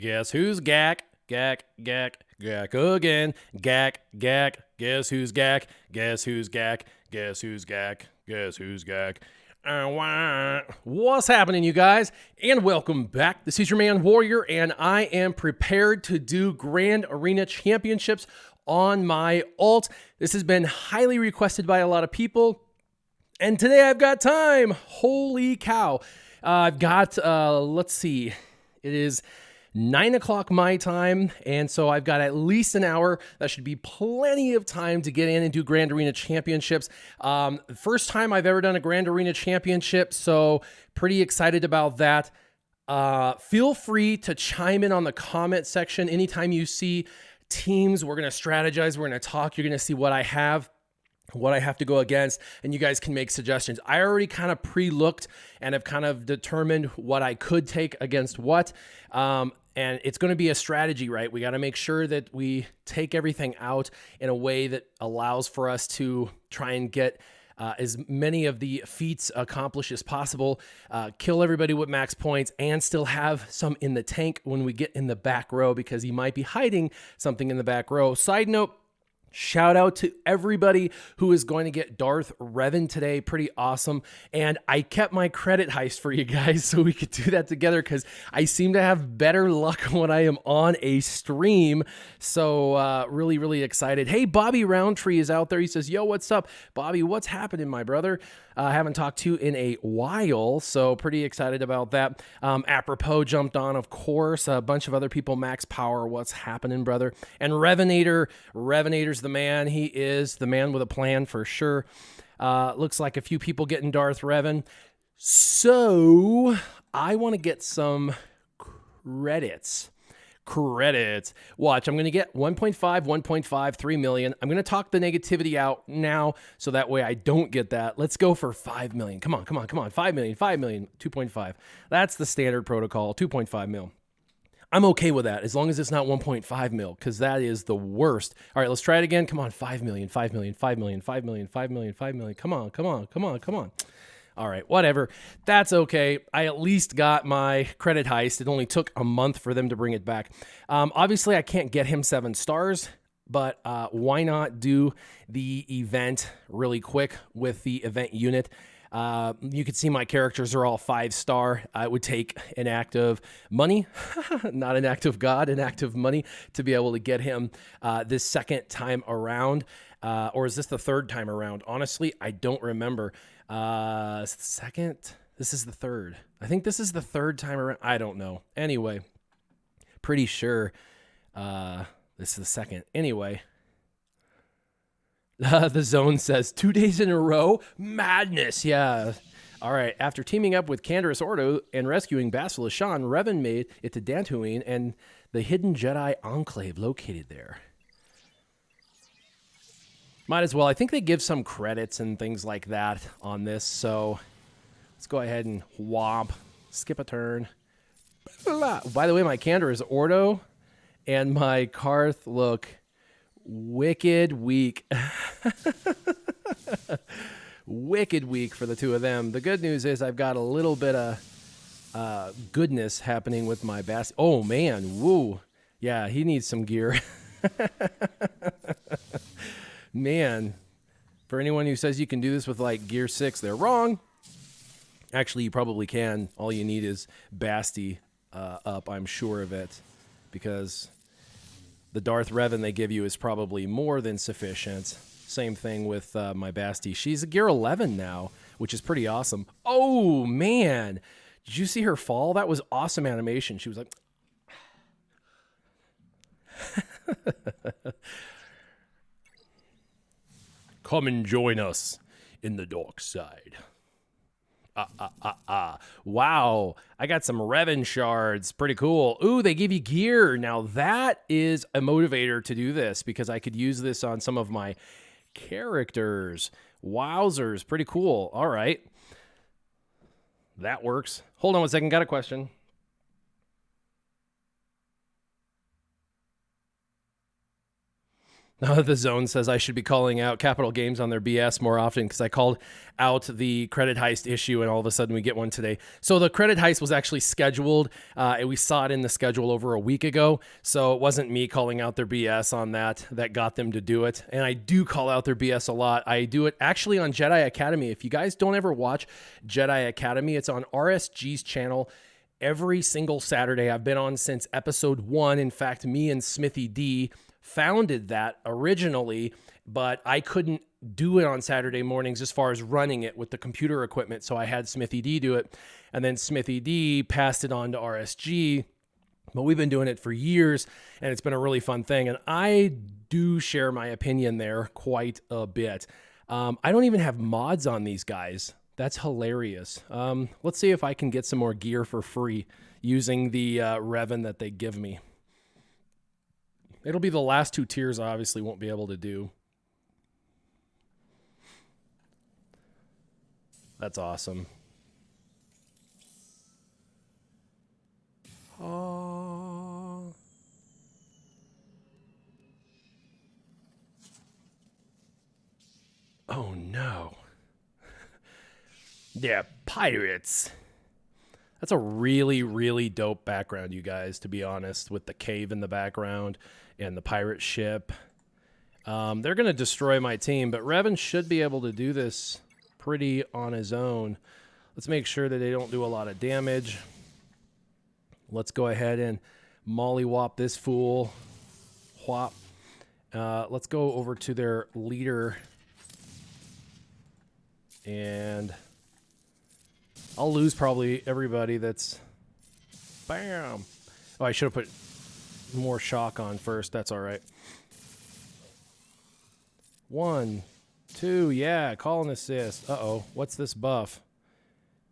Guess who's GAC? GAC, GAC, GAC again. GAC, GAC. Guess who's GAC? Guess who's GAC? Guess who's GAC? Guess who's GAC? What's happening, you guys? And welcome back. This is your man Warrior, and I am prepared to do Grand Arena Championships on my alt. This has been highly requested by a lot of people, and today I've got time. Holy cow. I've got, let's see, it is 9 o'clock my time, and so I've got at least an hour. That should be plenty of time to get in and do Grand Arena Championships. First time I've ever done a Grand Arena Championship, so pretty excited about that. Feel free to chime in on the comment section. Anytime you see teams, we're going to strategize, we're going to talk, you're going to see what I have to go against, and you guys can make suggestions. I already kind of pre-looked and have kind of determined what I could take against what. And it's going to be a strategy, right? We got to make sure that we take everything out in a way that allows for us to try and get as many of the feats accomplished as possible, kill everybody with max points, and still have some in the tank when we get in the back row, because he might be hiding something in the back row. Side note, shout out to everybody who is going to get Darth Revan today. Pretty awesome. And I kept my credit heist for you guys so we could do that together, because I seem to have better luck when I am on a stream. So really, really excited. Hey, Bobby Roundtree is out there. He says, yo, what's up? Bobby, what's happening, my brother? I haven't talked to you in a while, so pretty excited about that. Apropos jumped on, of course. A bunch of other people. Max Power, what's happening, brother? And Revenator's the man. He is the man with a plan for sure. Looks like a few people getting Darth Revan. So I want to get some credits. Watch, I'm going to get 1.5, 1.5, 3 million. I'm going to talk the negativity out now so that way I don't get that. Let's go for 5 million. Come on. 5 million, 2.5. That's the standard protocol, 2.5 mil. I'm okay with that as long as it's not 1.5 mil, because that is the worst. All right, let's try it again. Come on, 5 million. Come on. All right, whatever. That's okay. I at least got my credit heist. It only took a month for them to bring it back. Obviously, I can't get him 7 stars, but why not do the event really quick with the event unit? You can see my characters are all 5-star. I would take an act of money, not an act of God, an act of money to be able to get him this second time around. Or is this the third time around? Honestly, I don't remember. Second? This is the third. I think this is the third time around. I don't know. Anyway, pretty sure this is the second. Anyway. The zone says 2 days in a row. Madness. Yeah. All right. After teaming up with Canderous Ordo and rescuing Basilisk Shan, Revan made it to Dantooine and the hidden Jedi Enclave located there. Might as well. I think they give some credits and things like that on this. So let's go ahead and whomp. Skip a turn. By the way, my Canderous Ordo and my Karth look wicked weak. Wicked weak for the two of them. The good news is I've got a little bit of goodness happening with my bass. Oh, man. Woo. Yeah, he needs some gear. Man, for anyone who says you can do this with like gear 6, they're wrong. Actually, you probably can. All you need is Basti up, I'm sure of it, because the Darth Revan they give you is probably more than sufficient. Same thing with my Basti. She's a gear 11 now, which is pretty awesome. Oh, man. Did you see her fall? That was awesome animation. She was like... Come and join us in the dark side. Wow, I got some Revan shards. Pretty cool. Ooh, they give you gear. Now that is a motivator to do this, because I could use this on some of my characters. Wowzers, pretty cool. All right. That works. Hold on one second, got a question. The zone says I should be calling out Capital Games on their BS more often because I called out the credit heist issue and all of a sudden we get one today. So the credit heist was actually scheduled. And we saw it in the schedule over a week ago. So it wasn't me calling out their BS on that got them to do it. And I do call out their BS a lot. I do it actually on Jedi Academy. If you guys don't ever watch Jedi Academy, it's on RSG's channel. Every single Saturday I've been on since episode 1. In fact, me and Smithy D founded that originally, but I couldn't do it on Saturday mornings as far as running it with the computer equipment. So I had Smithy D do it, and then Smithy D passed it on to RSG. But we've been doing it for years, and it's been a really fun thing. And I do share my opinion there quite a bit. I don't even have mods on these guys. That's hilarious. Let's see if I can get some more gear for free using the Revan that they give me. It'll be the last 2 tiers I obviously won't be able to do. That's awesome. Oh. Oh no. Yeah, pirates. That's a really, really dope background, you guys, to be honest, with the cave in the background and the pirate ship. They're going to destroy my team, but Revan should be able to do this pretty on his own. Let's make sure that they don't do a lot of damage. Let's go ahead and mollywop this fool. Whop. Let's go over to their leader. And I'll lose probably everybody that's... Bam! Oh, I should have put more shock on first. That's all right. 1, 2, yeah, call an assist. Uh-oh, what's this buff?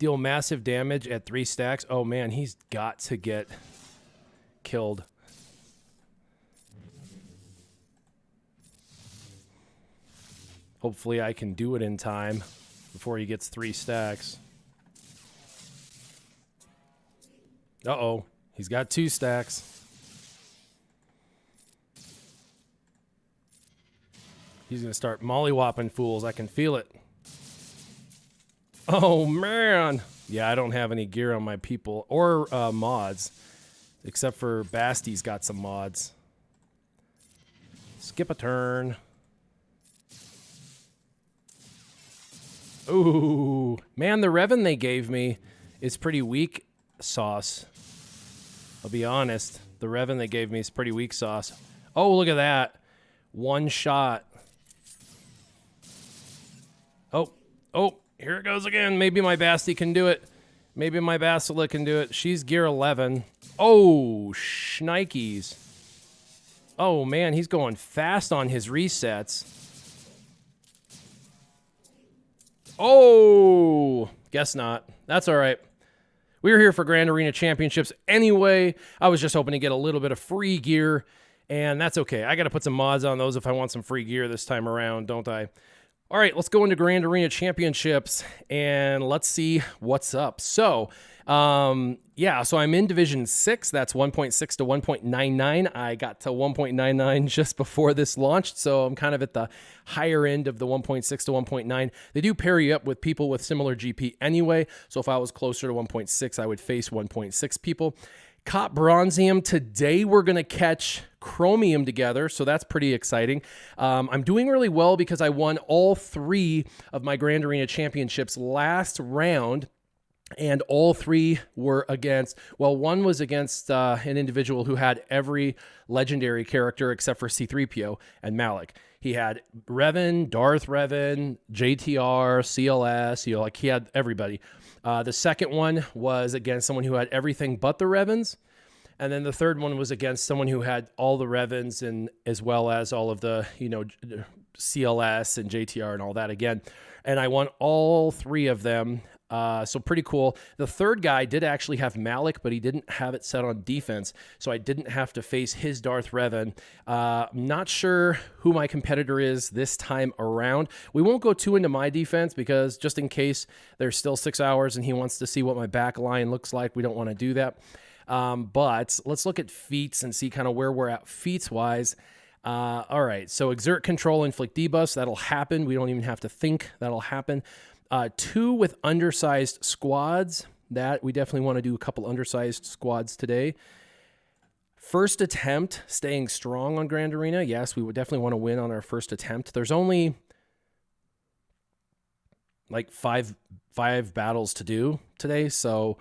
Deal massive damage at 3 stacks. Oh, man, he's got to get killed. Hopefully I can do it in time before he gets 3 stacks. Uh-oh, he's got 2 stacks. He's going to start mollywopping fools. I can feel it. Oh, man. Yeah, I don't have any gear on my people or mods, except for Basty's got some mods. Skip a turn. Ooh, man, the Revan they gave me is pretty weak sauce. I'll be honest. The Revan they gave me is pretty weak sauce. Oh, look at that. 1 shot. Oh, here it goes again. Maybe my Basti can do it. Maybe my Basilisk can do it. She's gear 11. Oh, shnikes. Oh, man, he's going fast on his resets. Oh, guess not. That's all right. We were here for Grand Arena Championships anyway. I was just hoping to get a little bit of free gear, and that's okay. I got to put some mods on those if I want some free gear this time around, don't I? All right, let's go into Grand Arena Championships, and let's see what's up. So, yeah, so I'm in Division 6. That's 1.6 to 1.99. I got to 1.99 just before this launched, so I'm kind of at the higher end of the 1.6 to 1.9. They do pair you up with people with similar GP anyway, so if I was closer to 1.6, I would face 1.6 people. Caught Bronzium. Today we're going to catch Chromium together, so that's pretty exciting. I'm doing really well because I won all 3 of my Grand Arena Championships last round, and all 3 were against, well, one was against an individual who had every legendary character except for C-3PO and Malik. He had Revan, Darth Revan, JTR, CLS, you know, like he had everybody. The second one was against someone who had everything but the Revans. And then the third one was against someone who had all the Revans and as well as all of the, you know, CLS and JTR and all that again. And I won all 3 of them. So pretty cool. The third guy did actually have Malik, but he didn't have it set on defense, so I didn't have to face his Darth Revan. Not sure who my competitor is this time around. We won't go too into my defense because just in case there's still 6 hours and he wants to see what my back line looks like, we don't want to do that. But let's look at feats and see kind of where we're at feats-wise. All right, so exert control, inflict debuffs. That'll happen. We don't even have to think. That'll happen. 2 with undersized squads. That we definitely want to do a couple undersized squads today. First attempt, staying strong on Grand Arena. Yes, we would definitely want to win on our first attempt. There's only like five battles to do today, so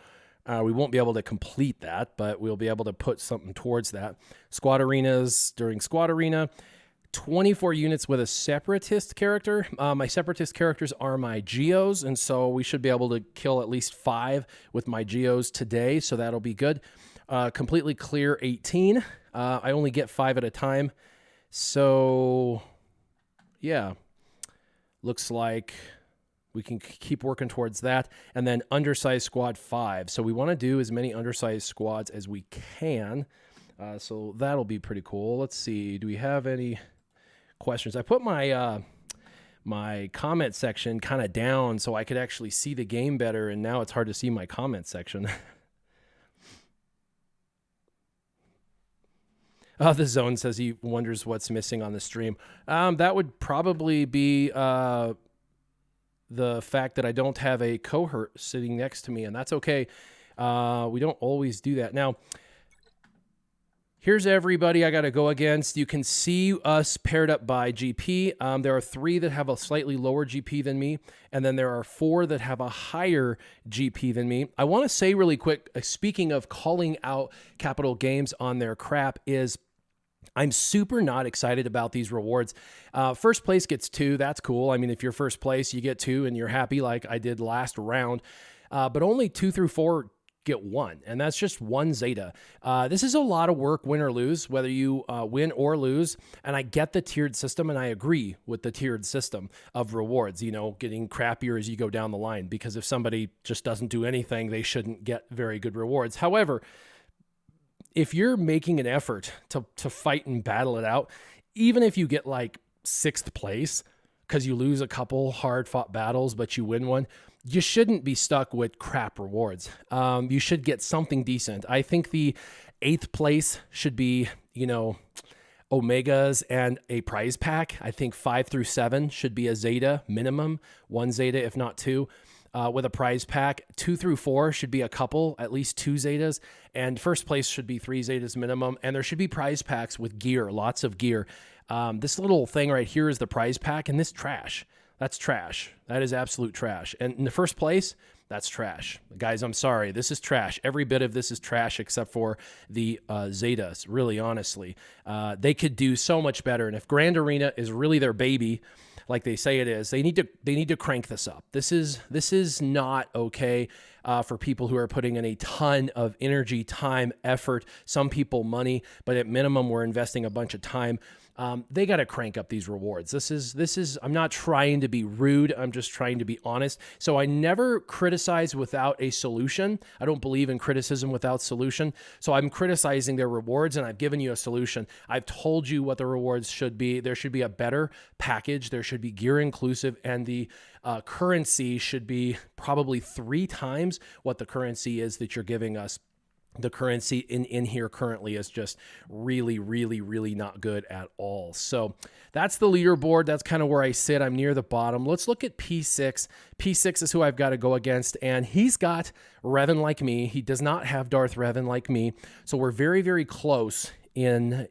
we won't be able to complete that, but we'll be able to put something towards that. Squad arenas during Squad Arena. 24 units with a Separatist character. My Separatist characters are my Geos, and so we should be able to kill at least 5 with my Geos today, so that'll be good. Completely clear 18. I only get 5 at a time, so yeah. Looks like we can keep working towards that. And then undersized squad 5. So we want to do as many undersized squads as we can. So that'll be pretty cool. Let's see. Do we have any questions? I put my my comment section kind of down so I could actually see the game better, and now it's hard to see my comment section. The Zone says he wonders what's missing on the stream. That would probably be the fact that I don't have a cohort sitting next to me, and that's okay. We don't always do that. Now, here's everybody I got to go against. You can see us paired up by GP. There are 3 that have a slightly lower GP than me, and then there are 4 that have a higher GP than me. I want to say really quick, speaking of calling out Capital Games on their crap, is I'm super not excited about these rewards. First place gets 2. That's cool. I mean, if you're first place, you get 2 and you're happy like I did last round. But only 2 through 4 get 1, and that's just 1 Zeta. This is a lot of work, win or lose, whether you win or lose. And I get the tiered system, and I agree with the tiered system of rewards, you know, getting crappier as you go down the line, because if somebody just doesn't do anything, they shouldn't get very good rewards. However, if you're making an effort to fight and battle it out, even if you get like 6th place because you lose a couple hard fought battles, but you win one, you shouldn't be stuck with crap rewards. You should get something decent. I think the 8th place should be, you know, Omegas and a prize pack. I think 5 through 7 should be a Zeta minimum, 1 Zeta, if not 2. With a prize pack. 2 through 4 should be a couple, at least 2 Zetas, and first place should be 3 Zetas minimum, and there should be prize packs with gear, lots of gear. This little thing right here is the prize pack, and this trash. That's trash. That is absolute trash. And in the first place, that's trash. Guys, I'm sorry. This is trash. Every bit of this is trash except for the Zetas, really, honestly. They could do so much better, and if Grand Arena is really their baby, like they say it is, they need to crank this up. This is not okay for people who are putting in a ton of energy, time, effort, some people money, but at minimum we're investing a bunch of time. They got to crank up these rewards. This is, I'm not trying to be rude. I'm just trying to be honest. So I never criticize without a solution. I don't believe in criticism without solution. So I'm criticizing their rewards, and I've given you a solution. I've told you what the rewards should be. There should be a better package. There should be gear inclusive, and the currency should be probably 3 times what the currency is that you're giving us. The currency in here currently is just really, really, really not good at all. So that's the leaderboard. That's kind of where I sit. I'm near the bottom. Let's look at P6. P6 is who I've got to go against, and he's got Revan like me. He does not have Darth Revan like me. So we're very, very close in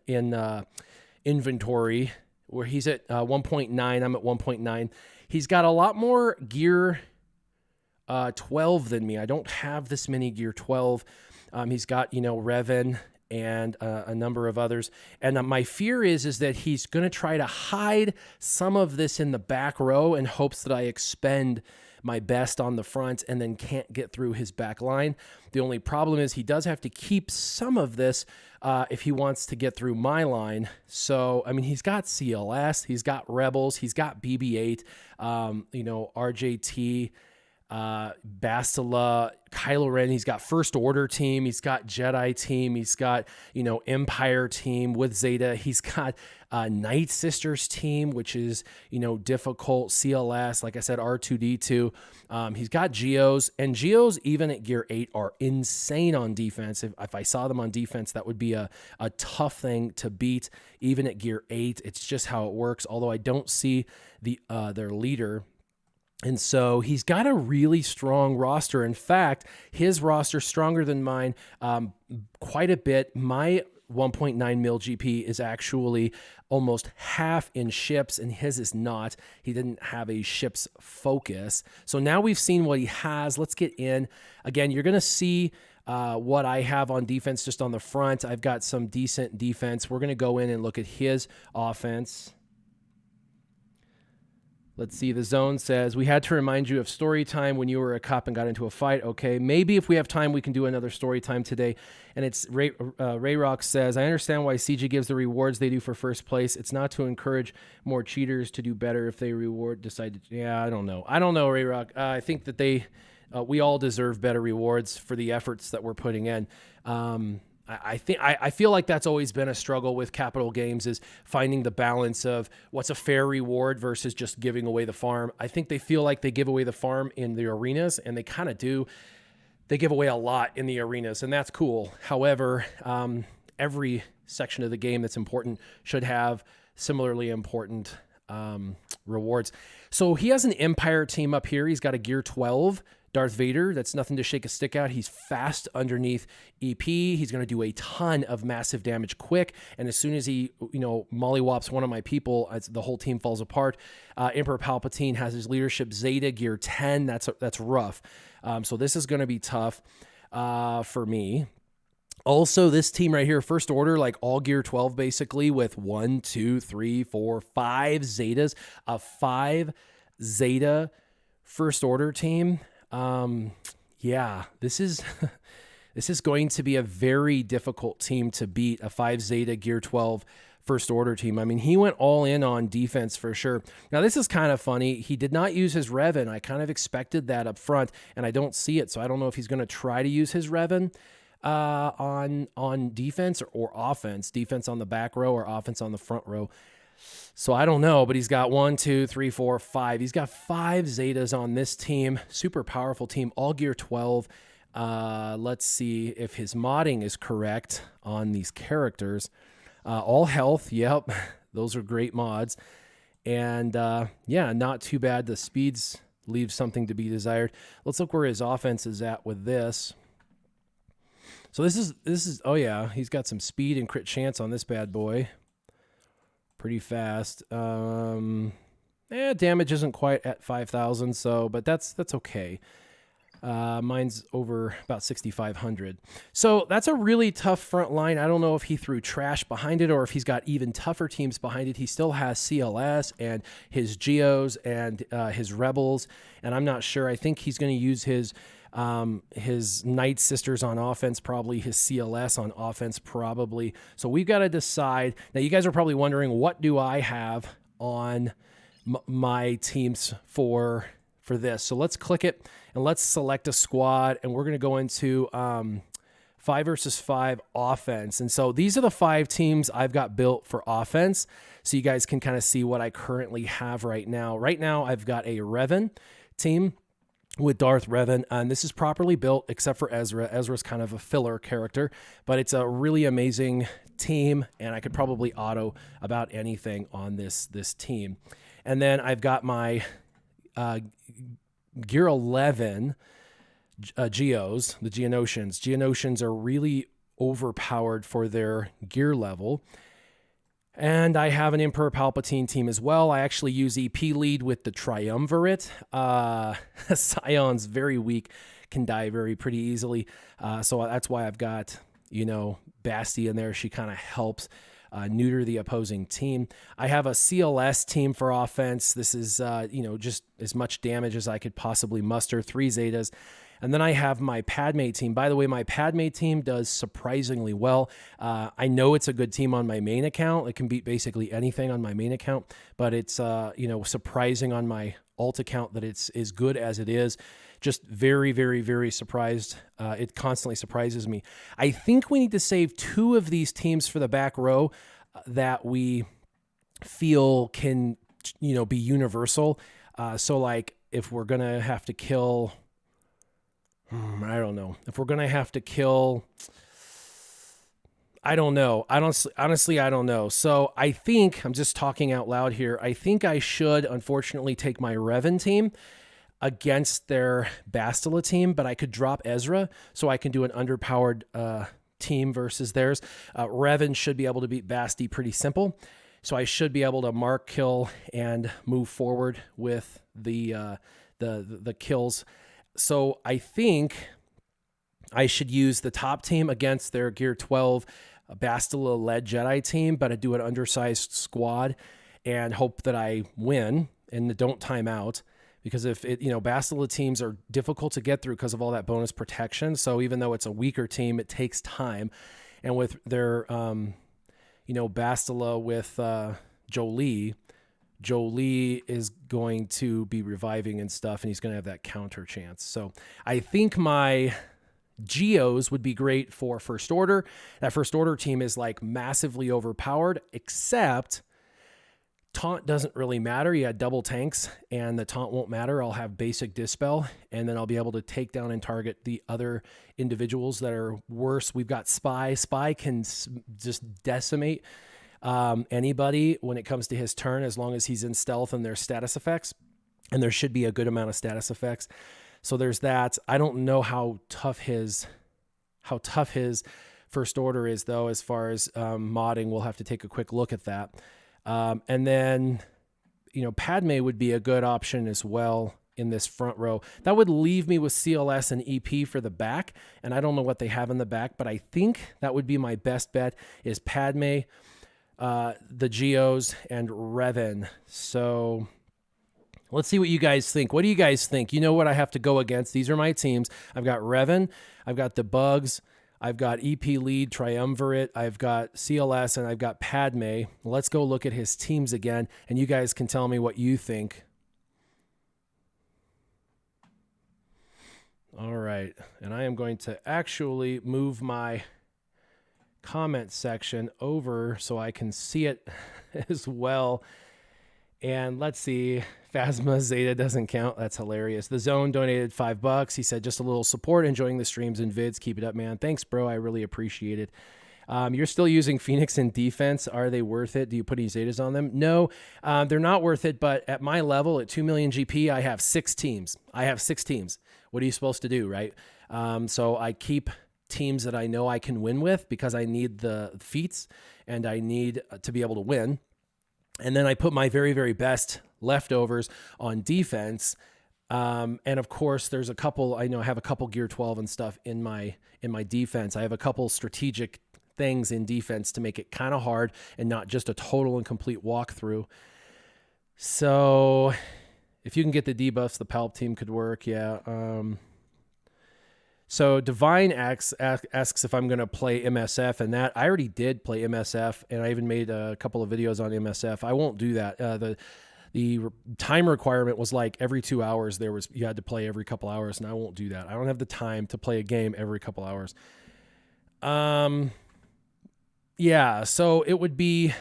inventory, where he's at 1.9. I'm at 1.9. He's got a lot more gear 12 than me. I don't have this many gear 12. He's got, you know, Revan and a number of others. And my fear is that he's going to try to hide some of this in the back row in hopes that I expend my best on the front and then can't get through his back line. The only problem is he does have to keep some of this if he wants to get through my line. So, I mean, he's got CLS, he's got Rebels, he's got BB-8, you know, RJT, Bastila, Kylo Ren. He's got First Order team. He's got Jedi team. He's got, you know, Empire team with Zeta. He's got Night Sisters team, which is, difficult. CLS, like I said, R2D2. He's got Geos, and Geos, even at gear 8, are insane on defense. If I saw them on defense, that would be a tough thing to beat, even at gear 8. It's just how it works, although I don't see their leader. And so he's got a really strong roster. In fact, his roster stronger than mine quite a bit. My 1.9 mil GP is actually almost half in ships, and his is not. He didn't have a ships focus. So now we've seen what he has. Let's get in. Again, you're going to see what I have on defense just on the front. I've got some decent defense. We're going to go in and look at his offense. Let's see, the zone says, we had to remind you of story time when you were a cop and got into a fight. Okay, maybe if we have time, we can do another story time today. And it's Ray Rock says, I understand why CG gives the rewards they do for first place. It's not to encourage more cheaters to do better if they decide to. Yeah, I don't know, Ray Rock. I think that we all deserve better rewards for the efforts that we're putting in. I feel like that's always been a struggle with Capital Games, is finding the balance of what's a fair reward versus just giving away the farm. I think they feel like they give away the farm in the arenas, and they kind of do. They give away a lot in the arenas, and that's cool. However, every section of the game that's important should have similarly important rewards. So he has an Empire team up here. He's got a Gear 12 Darth Vader. That's nothing to shake a stick at. He's fast underneath EP. He's going to do a ton of massive damage quick. And as soon as he, mollywops one of my people, the whole team falls apart. Emperor Palpatine has his leadership Zeta Gear 10. That's rough. So this is going to be tough for me. Also, this team right here, First Order, like all Gear 12 basically, with 1, 2, 3, 4, 5 Zetas. A 5 Zeta First Order team. Yeah, this is going to be a very difficult team to beat, a 5 Zeta Gear 12 First Order team. I mean, he went all in on defense for sure. Now, this is kind of funny. He did not use his Revan. I kind of expected that up front, and I don't see it, so I don't know if he's going to try to use his Revan on defense or offense. Defense on the back row or offense on the front row. So I don't know, but he's got 1, 2, 3, 4, 5. He's got 5 Zetas on this team. Super powerful team, all Gear 12. Let's see if his modding is correct on these characters. All health, yep. Those are great mods. And yeah, not too bad. The speeds leave something to be desired. Let's look where his offense is at with this. So this is oh yeah, he's got some speed and crit chance on this bad boy. Pretty fast. Damage isn't quite at 5,000, but that's okay. Mine's over about 6,500. So that's a really tough front line. I don't know if he threw trash behind it or if he's got even tougher teams behind it. He still has CLS and his Geos and his Rebels, and I'm not sure. I think he's going to use his Night Sisters on offense, probably his CLS on offense, probably. So we've got to decide. Now, you guys are probably wondering, what do I have on my teams for this? So let's click it and let's select a squad, and we're going to go into 5 versus 5 offense. And so these are the 5 teams I've got built for offense, so you guys can kind of see what I currently have right now. Right now, I've got a Revan team with Darth Revan, and this is properly built except for Ezra. Ezra's kind of a filler character, but it's a really amazing team, and I could probably auto about anything on this team. And then I've got my Gear 11 Geos, the Geonosians. Geonosians are really overpowered for their gear level. And I have an Emperor Palpatine team as well. I actually use EP lead with the Triumvirate. Scion's very weak, can die pretty easily. So that's why I've got, Basti in there. She kind of helps neuter the opposing team. I have a CLS team for offense. This is, just as much damage as I could possibly muster, 3 Zetas. And then I have my Padme team. By the way, my Padme team does surprisingly well. I know it's a good team on my main account. It can beat basically anything on my main account, but it's, surprising on my alt account that it's as good as it is. Just very, very, very surprised. It constantly surprises me. I think we need to save 2 of these teams for the back row that we feel can, be universal. So like if we're going to have to kill, I don't know. If we're going to have to kill, I don't know. Honestly, I don't know. So I think, I'm just talking out loud here, I think I should unfortunately take my Revan team against their Bastila team, but I could drop Ezra so I can do an underpowered team versus theirs. Revan should be able to beat Basti pretty simple. So I should be able to mark, kill, and move forward with the kills. So I think I should use the top team against their Gear 12 Bastila-led Jedi team, but I do an undersized squad and hope that I win and don't time out. Because if it, Bastila teams are difficult to get through because of all that bonus protection. So even though it's a weaker team, it takes time. And with their, Bastila with Jolee is going to be reviving and stuff, and he's going to have that counter chance. So I think my Geos would be great for First Order. That First Order team is like massively overpowered, except taunt doesn't really matter. You had double tanks and the taunt won't matter. I'll have basic dispel, and then I'll be able to take down and target the other individuals that are worse. We've got Spy. Spy can just decimate anybody when it comes to his turn, as long as he's in stealth and there's status effects, and there should be a good amount of status effects. So there's that. I don't know how tough his First Order is, though, as far as modding. We'll have to take a quick look at that. And then, Padme would be a good option as well in this front row. That would leave me with CLS and EP for the back, and I don't know what they have in the back, but I think that would be my best bet is Padme, the Geos, and Revan. So let's see what you guys think. What do you guys think? You know what I have to go against? These are my teams. I've got Revan, I've got the Bugs, I've got EP Lead, Triumvirate, I've got CLS, and I've got Padme. Let's go look at his teams again, and you guys can tell me what you think. All right, and I am going to actually move my comment section over so I can see it as well. And let's see, Phasma Zeta doesn't count. That's hilarious. The Zone donated $5. He said, just a little support, enjoying the streams and vids. Keep it up, man. Thanks, bro. I really appreciate it. You're still using Phoenix in defense. Are they worth it? Do you put any Zetas on them? No, they're not worth it. But at my level, at 2 million GP, I have 6 teams. What are you supposed to do, right? So I keep teams that I know I can win with because I need the feats and I need to be able to win. And then I put my very, very best leftovers on defense. And of course, there's a couple, I have a couple Gear 12 and stuff in my defense. I have a couple strategic things in defense to make it kind of hard and not just a total and complete walkthrough. So if you can get the debuffs, the Palp team could work. Yeah. So Divine asks if I'm going to play MSF, and that I already did play MSF, and I even made a couple of videos on MSF. I won't do that. The time requirement was like every 2 hours you had to play every couple hours, and I won't do that. I don't have the time to play a game every couple hours. Yeah, so it would be,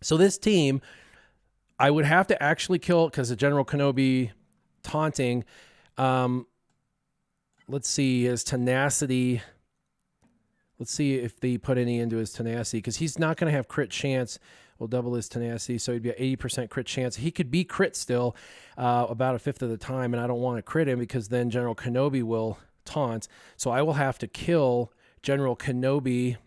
so this team, I would have to actually kill, because of General Kenobi taunting, let's see, his tenacity. Let's see if they put any into his tenacity, because he's not going to have crit chance. We'll double his tenacity, so he'd be an 80% crit chance. He could be crit still about a fifth of the time, and I don't want to crit him because then General Kenobi will taunt. So I will have to kill General Kenobi.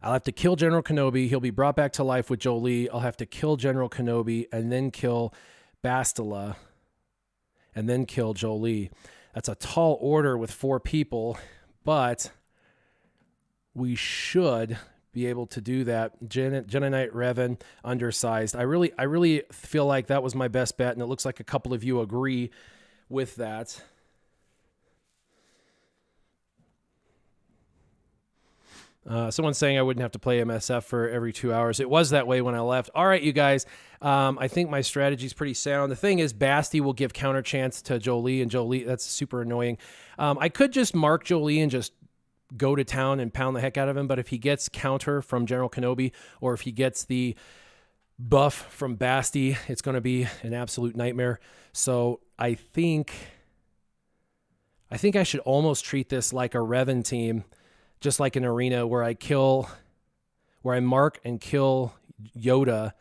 I'll have to kill General Kenobi. He'll be brought back to life with Jolee. I'll have to kill General Kenobi and then kill Bastila and then kill Jolee. That's a tall order with 4 people, but we should be able to do that. Jedi Knight Revan, undersized. I really feel like that was my best bet, and it looks like a couple of you agree with that. Someone's saying I wouldn't have to play MSF for every 2 hours. It was that way when I left. All right, you guys. I think my strategy is pretty sound. The thing is, Basti will give counter chance to Jolee, and Jolee, that's super annoying. I could just mark Jolee and just go to town and pound the heck out of him. But if he gets counter from General Kenobi, or if he gets the buff from Basti, it's going to be an absolute nightmare. So I think I should almost treat this like a Revan team, just like an arena where I mark and kill Yoda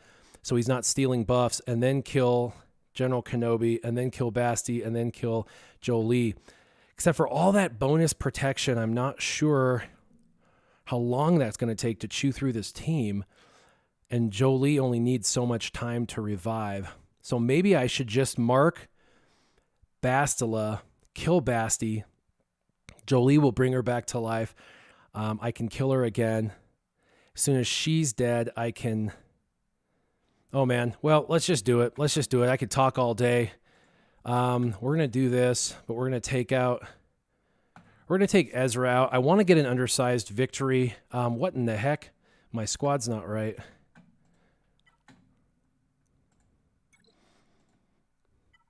so he's not stealing buffs, and then kill General Kenobi, and then kill Basti, and then kill Jolee. Except for all that bonus protection, I'm not sure how long that's going to take to chew through this team. And Jolee only needs so much time to revive. So maybe I should just mark Bastila, kill Basti. Jolee will bring her back to life. I can kill her again. As soon as she's dead, I can... Oh, man. Well, let's just do it. Let's just do it. I could talk all day. We're going to do this, but we're going to take out... We're going to take Ezra out. I want to get an undersized victory. What in the heck? My squad's not right.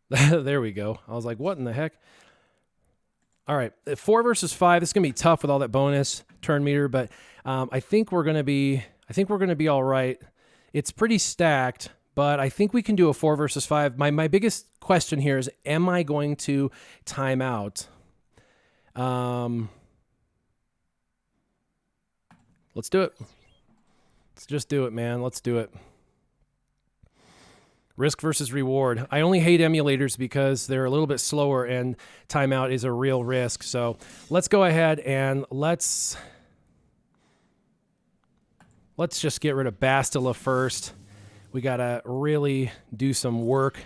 There we go. I was like, what in the heck? All right, 4 versus 5. This is gonna be tough with all that bonus turn meter, but I think we're gonna be all right. It's pretty stacked, but I think we can do a 4 versus 5. My biggest question here is, am I going to time out? Let's do it. Let's just do it, man. Let's do it. Risk versus reward. I only hate emulators because they're a little bit slower and timeout is a real risk. So let's go ahead and let's just get rid of Bastila first. We got to really do some work.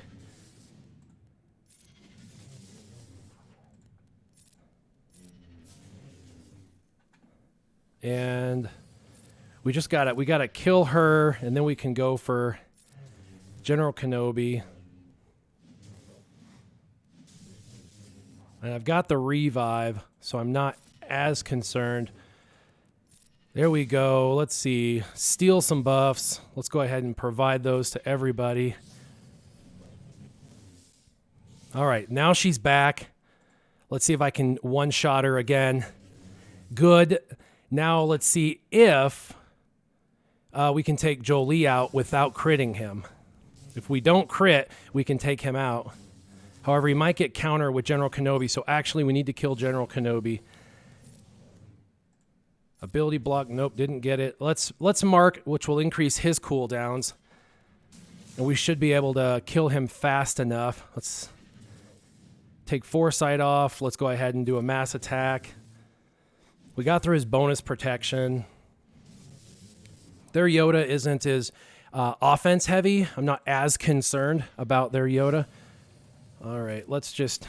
And we got to kill her, and then we can go for General Kenobi. And I've got the revive, so I'm not as concerned. There we go. Let's see. Steal some buffs. Let's go ahead and provide those to everybody. All right, now she's back. Let's see if I can one-shot her again. Good. Now let's see if we can take Jolee out without critting him. If we don't crit, we can take him out. However, he might get counter with General Kenobi, so actually we need to kill General Kenobi. Ability block, nope, didn't get it. Let's mark, which will increase his cooldowns. And we should be able to kill him fast enough. Let's take Foresight off. Let's go ahead and do a mass attack. We got through his bonus protection. Their Yoda isn't as offense heavy. I'm not as concerned about their Yoda. All right, let's just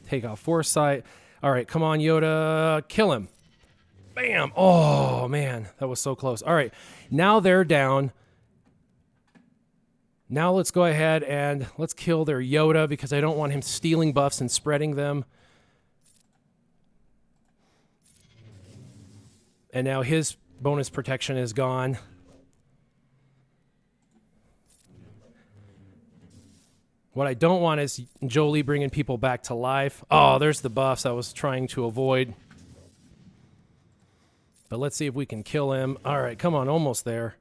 take off Foresight. All right, come on, Yoda. Kill him. Bam. Oh, man, that was so close. All right, now they're down. Now let's go ahead and let's kill their Yoda because I don't want him stealing buffs and spreading them. And now his bonus protection is gone. What I don't want is Jolee bringing people back to life. Oh, there's the buffs I was trying to avoid. But let's see if we can kill him. All right, come on, almost there.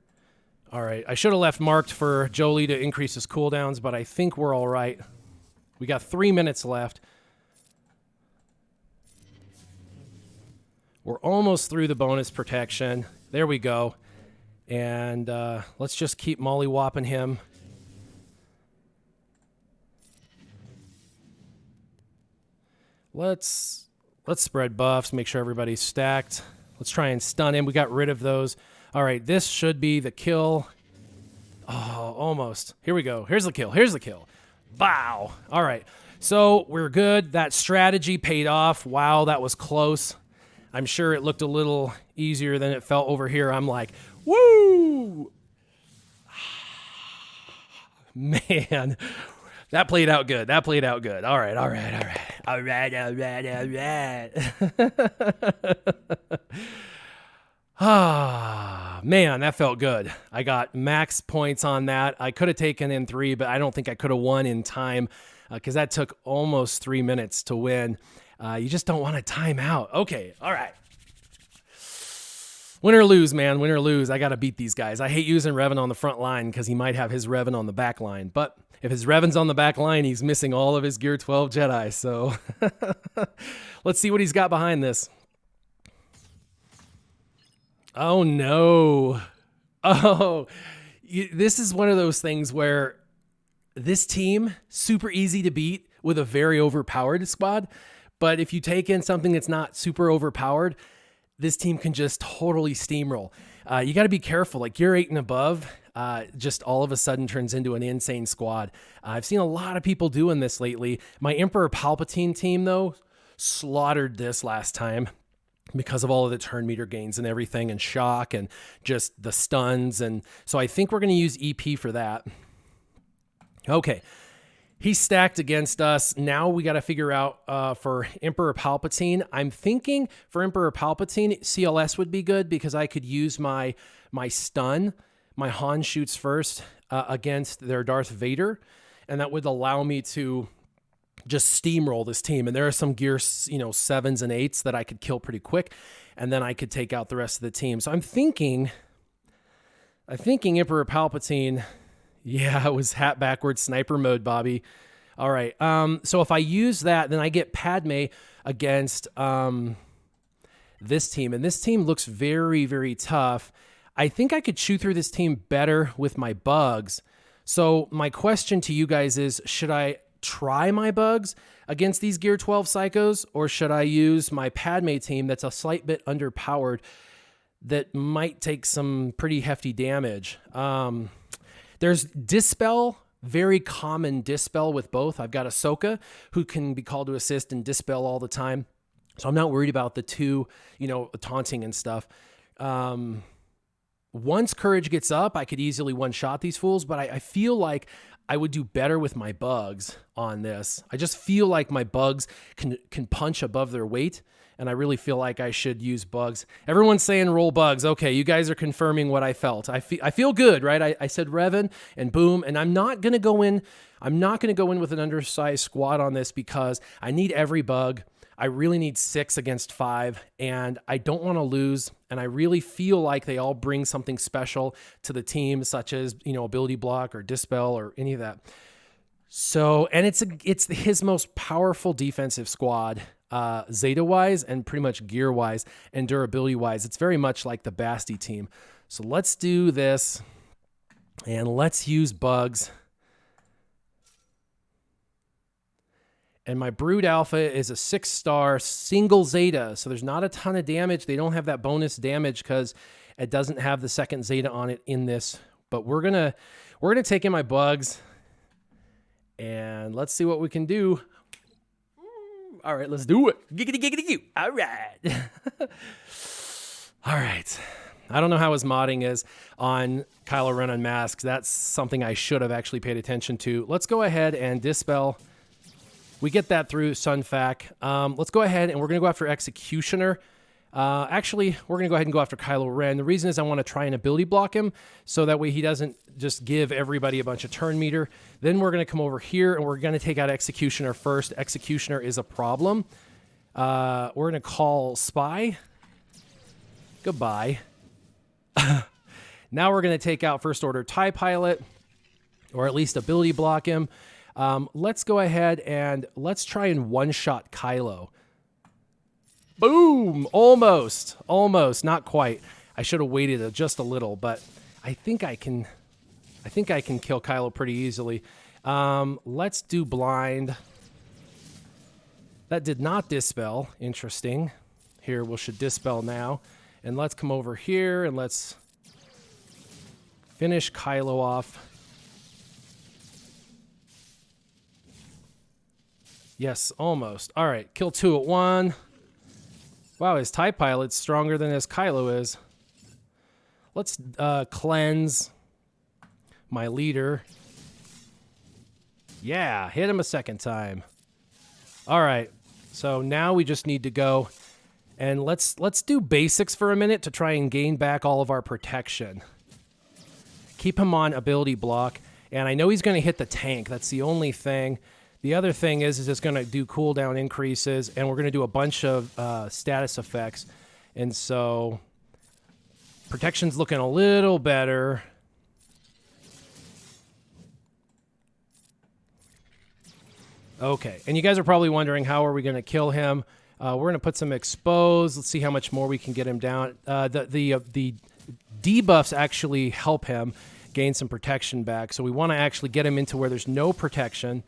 All right, I should have left marked for Jolee to increase his cooldowns, but I think we're all right. We got 3 minutes left. We're almost through the bonus protection. There we go. And let's just keep mollywopping him. Let's spread buffs, make sure everybody's stacked. Let's try and stun him. We got rid of those. All right, this should be the kill. Oh, almost. Here we go. Here's the kill. Here's the kill. Wow. All right, so we're good. That strategy paid off. Wow, that was close. I'm sure it looked a little easier than it felt over here. I'm like, woo! Man, that played out good. That played out good. All right, all right, all right. All right, all right, all right. Ah, man, that felt good. I got max points on that. I could have taken in 3, but I don't think I could have won in time because that took almost 3 minutes to win. You just don't want to time out. Okay, all right. Win or lose, man. Win or lose. I got to beat these guys. I hate using Revan on the front line because he might have his Revan on the back line. But if his Revan's on the back line, he's missing all of his Gear 12 Jedi. So let's see what he's got behind this. Oh, no. Oh, this is one of those things where this team, super easy to beat with a very overpowered squad. But if you take in something that's not super overpowered, this team can just totally steamroll. You got to be careful. Like Gear 8 and above, just all of a sudden turns into an insane squad. I've seen a lot of people doing this lately. My Emperor Palpatine team, though, slaughtered this last time because of all of the turn meter gains and everything, and shock and just the stuns. And so I think we're going to use EP for that. Okay. He's stacked against us. Now we got to figure out for Emperor Palpatine. I'm thinking for Emperor Palpatine, CLS would be good because I could use my stun. My Han shoots first against their Darth Vader, and that would allow me to just steamroll this team. And there are some Gear 7s and 8s that I could kill pretty quick, and then I could take out the rest of the team. So I'm thinking Emperor Palpatine. Yeah, it was hat backwards sniper mode, Bobby. All right. So if I use that, then I get Padme against this team. And this team looks very, very tough. I think I could chew through this team better with my bugs. So my question to you guys is, should I try my bugs against these Gear 12 psychos, or should I use my Padme team that's a slight bit underpowered that might take some pretty hefty damage? There's Dispel, very common Dispel with both. I've got Ahsoka, who can be called to assist and Dispel all the time. So I'm not worried about the two, taunting and stuff. Once Courage gets up, I could easily one-shot these fools, but I feel like I would do better with my bugs on this. I just feel like my bugs can punch above their weight, and I really feel like I should use bugs. Everyone's saying roll bugs. Okay, you guys are confirming what I felt. I feel good, right? I said Revan and boom, and I'm not going to go in with an undersized squad on this because I need every bug. I really need 6 against 5, and I don't want to lose, and I really feel like they all bring something special to the team, such as, ability block or dispel or any of that. So, and it's his most powerful defensive squad, Zeta-wise and pretty much gear-wise and durability-wise. It's very much like the Basti team. So let's do this, and let's use bugs. And my Brood Alpha is a 6-star single Zeta, so there's not a ton of damage. They don't have that bonus damage because it doesn't have the second Zeta on it in this. But we're gonna take in my bugs, and let's see what we can do. All right, let's do it. Giggity, giggity, goo. All right. All right. I don't know how his modding is on Kylo Ren Unmasked. That's something I should have actually paid attention to. Let's go ahead and Dispel. We get that through Sunfac. Let's go ahead and we're going to go after Executioner. Actually, we're going to go ahead and go after Kylo Ren. The reason is I want to try and ability block him so that way he doesn't just give everybody a bunch of turn meter. Then we're going to come over here and we're going to take out Executioner first. Executioner is a problem. We're going to call Spy. Goodbye. Now we're going to take out First Order TIE Pilot, or at least ability block him. Let's go ahead and let's try and one-shot Kylo. Boom! Almost, not quite. I should have waited just a little, but I think I can kill Kylo pretty easily. Let's do blind. That did not dispel. Interesting. Here, we should dispel now. And let's come over here and let's finish Kylo off. Yes, almost. All right, kill 2 at 1. Wow, his TIE Pilot's stronger than his Kylo is. Let's cleanse my leader. Yeah, hit him a second time. All right, so now we just need to go and let's do basics for a minute to try and gain back all of our protection. Keep him on ability block, and I know he's going to hit the tank. That's the only thing. The other thing is it's going to do cooldown increases, and we're going to do a bunch of status effects. And so Protection's looking a little better. Okay, and you guys are probably wondering how are we going to kill him. We're going to put some expose. Let's see how much more we can get him down. The debuffs actually help him gain some protection back. So we want to actually get him into where there's no protection.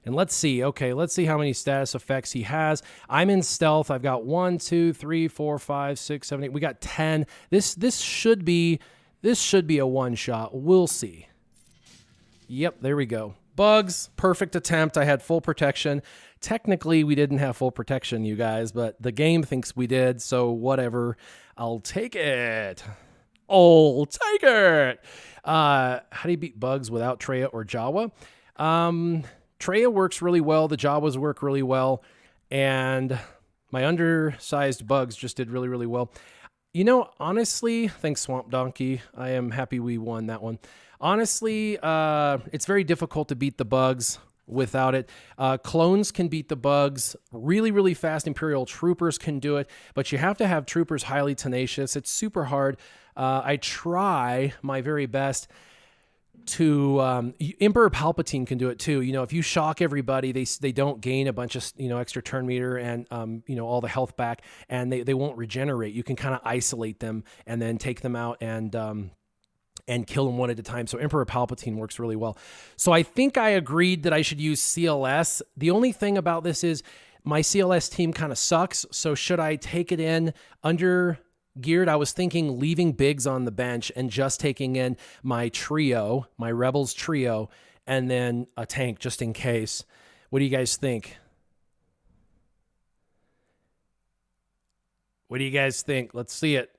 And let's see. Okay, let's see how many status effects he has. I'm in stealth. I've got 1, 2, 3, 4, 5, 6, 7, 8. We got 10. This should be a one shot. We'll see. Yep, there we go. Bugs, perfect attempt. I had full protection. Technically, we didn't have full protection, you guys, but the game thinks we did, so whatever. I'll take it. I'll take it. How do you beat bugs without Treya or Jawa? Treya works really well. The Jawas work really well. And my undersized bugs just did really, really well. You know, honestly, thanks, Swamp Donkey. I am happy we won that one. Honestly, it's very difficult to beat the bugs without it. Clones can beat the bugs really, really fast. Imperial troopers can do it, but you have to have troopers highly tenacious. It's super hard. I try my very best to... Emperor Palpatine can do it too. You know, if you shock everybody, they don't gain a bunch of, extra turn meter and, all the health back, and they won't regenerate. You can kind of isolate them and then take them out and kill them one at a time. So Emperor Palpatine works really well. So I think I agreed that I should use CLS. The only thing about this is my CLS team kind of sucks. So should I take it in under geared? I was thinking leaving Biggs on the bench and just taking in my trio, my Rebels trio, and then a tank just in case. What do you guys think? What do you guys think? Let's see it.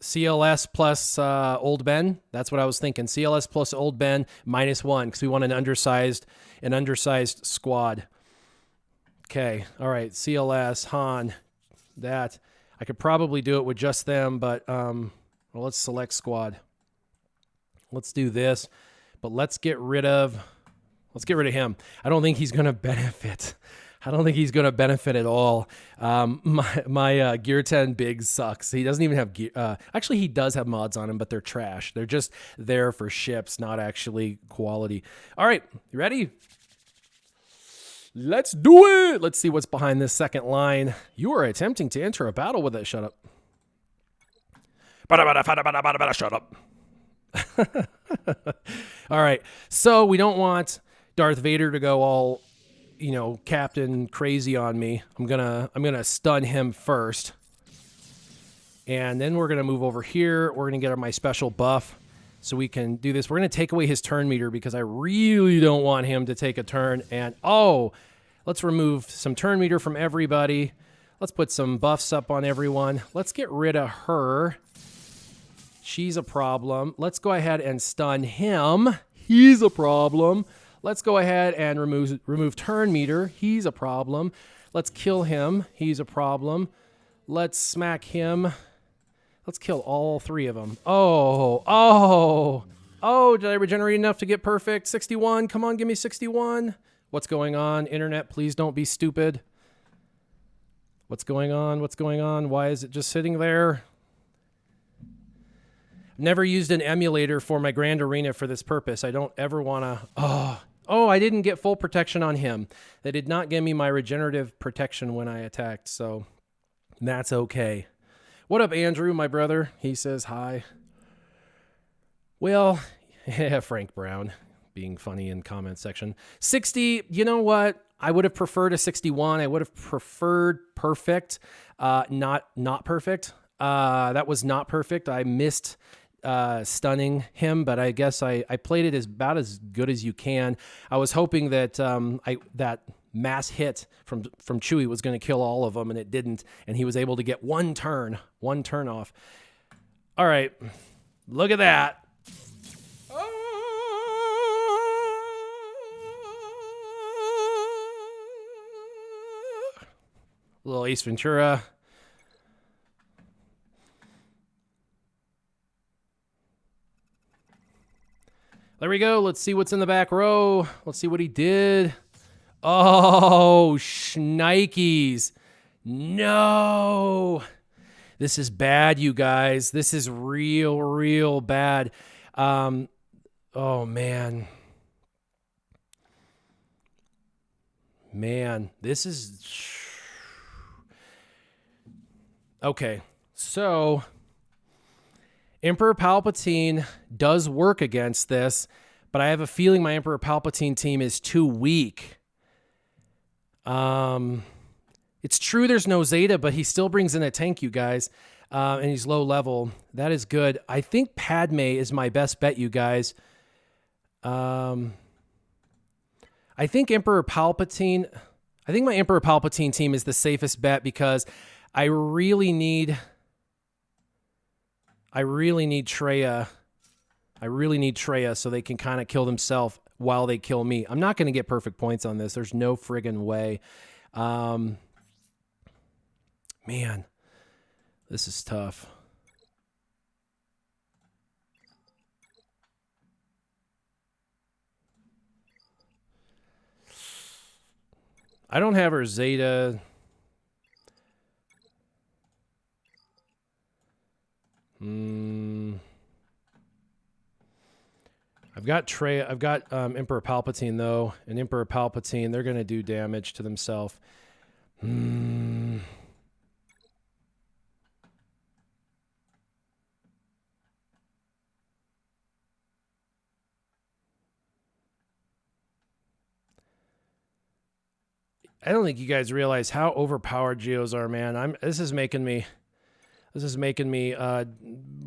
CLS plus Old Ben. That's what I was thinking. CLS plus Old Ben -1 because we want an undersized squad. Okay. All right. CLS, Han, that. I could probably do it with just them, but well, let's select squad. Let's do this, but let's get rid of him. I don't think he's going to benefit. I don't think he's going to benefit at all. My Gear 10 Biggs sucks. He doesn't even have gear. Actually, he does have mods on him, but they're trash. They're just there for ships, not actually quality. All right, you ready? Let's do it. Let's see what's behind this second line. You are attempting to enter a battle with it. Shut up. Shut up. All right. So we don't want Darth Vader to go all, Captain crazy on me. I'm gonna stun him first. And then we're gonna move over here. We're gonna get my special buff so we can do this. We're gonna take away his turn meter because I really don't want him to take a turn. And let's remove some turn meter from everybody. Let's put some buffs up on everyone. Let's get rid of her. She's a problem. Let's go ahead and stun him. He's a problem. Let's go ahead and remove turn meter. He's a problem. Let's kill him. He's a problem. Let's smack him. Let's kill all three of them. Oh, did I regenerate enough to get perfect? 61. Come on, give me 61. What's going on? Internet, please don't be stupid. What's going on? What's going on? Why is it just sitting there? Never used an emulator for my Grand Arena for this purpose. I don't ever want to... Oh, I didn't get full protection on him. They did not give me my regenerative protection when I attacked, so that's okay. What up, Andrew, my brother? He says hi. Well, yeah, Frank Brown being funny in comment section. 60, you know what? I would have preferred a 61. I would have preferred perfect, not perfect. That was not perfect. I missed stunning him, but I guess I played it about as good as you can. I was hoping that that mass hit from Chewie was going to kill all of them, and it didn't, and he was able to get one turn off. All right, look at that. Little Ace Ventura. There we go. Let's see what's in the back row. Let's see what he did. Oh, shnikes. No. This is bad, you guys. This is real, real bad. Oh, man. Man, this is... Okay, so Emperor Palpatine does work against this, but I have a feeling my Emperor Palpatine team is too weak. It's true there's no Zeta, but he still brings in a tank, you guys, and he's low level. That is good. I think Padme is my best bet, you guys. I think Emperor Palpatine... I think my Emperor Palpatine team is the safest bet because I really need Traya. I really need Traya so they can kind of kill themselves while they kill me. I'm not going to get perfect points on this. There's no friggin' way. Man, this is tough. I don't have her Zeta. I've got Emperor Palpatine though, and Emperor Palpatine, they're gonna do damage to themselves. I don't think you guys realize how overpowered Geos are, man. This is making me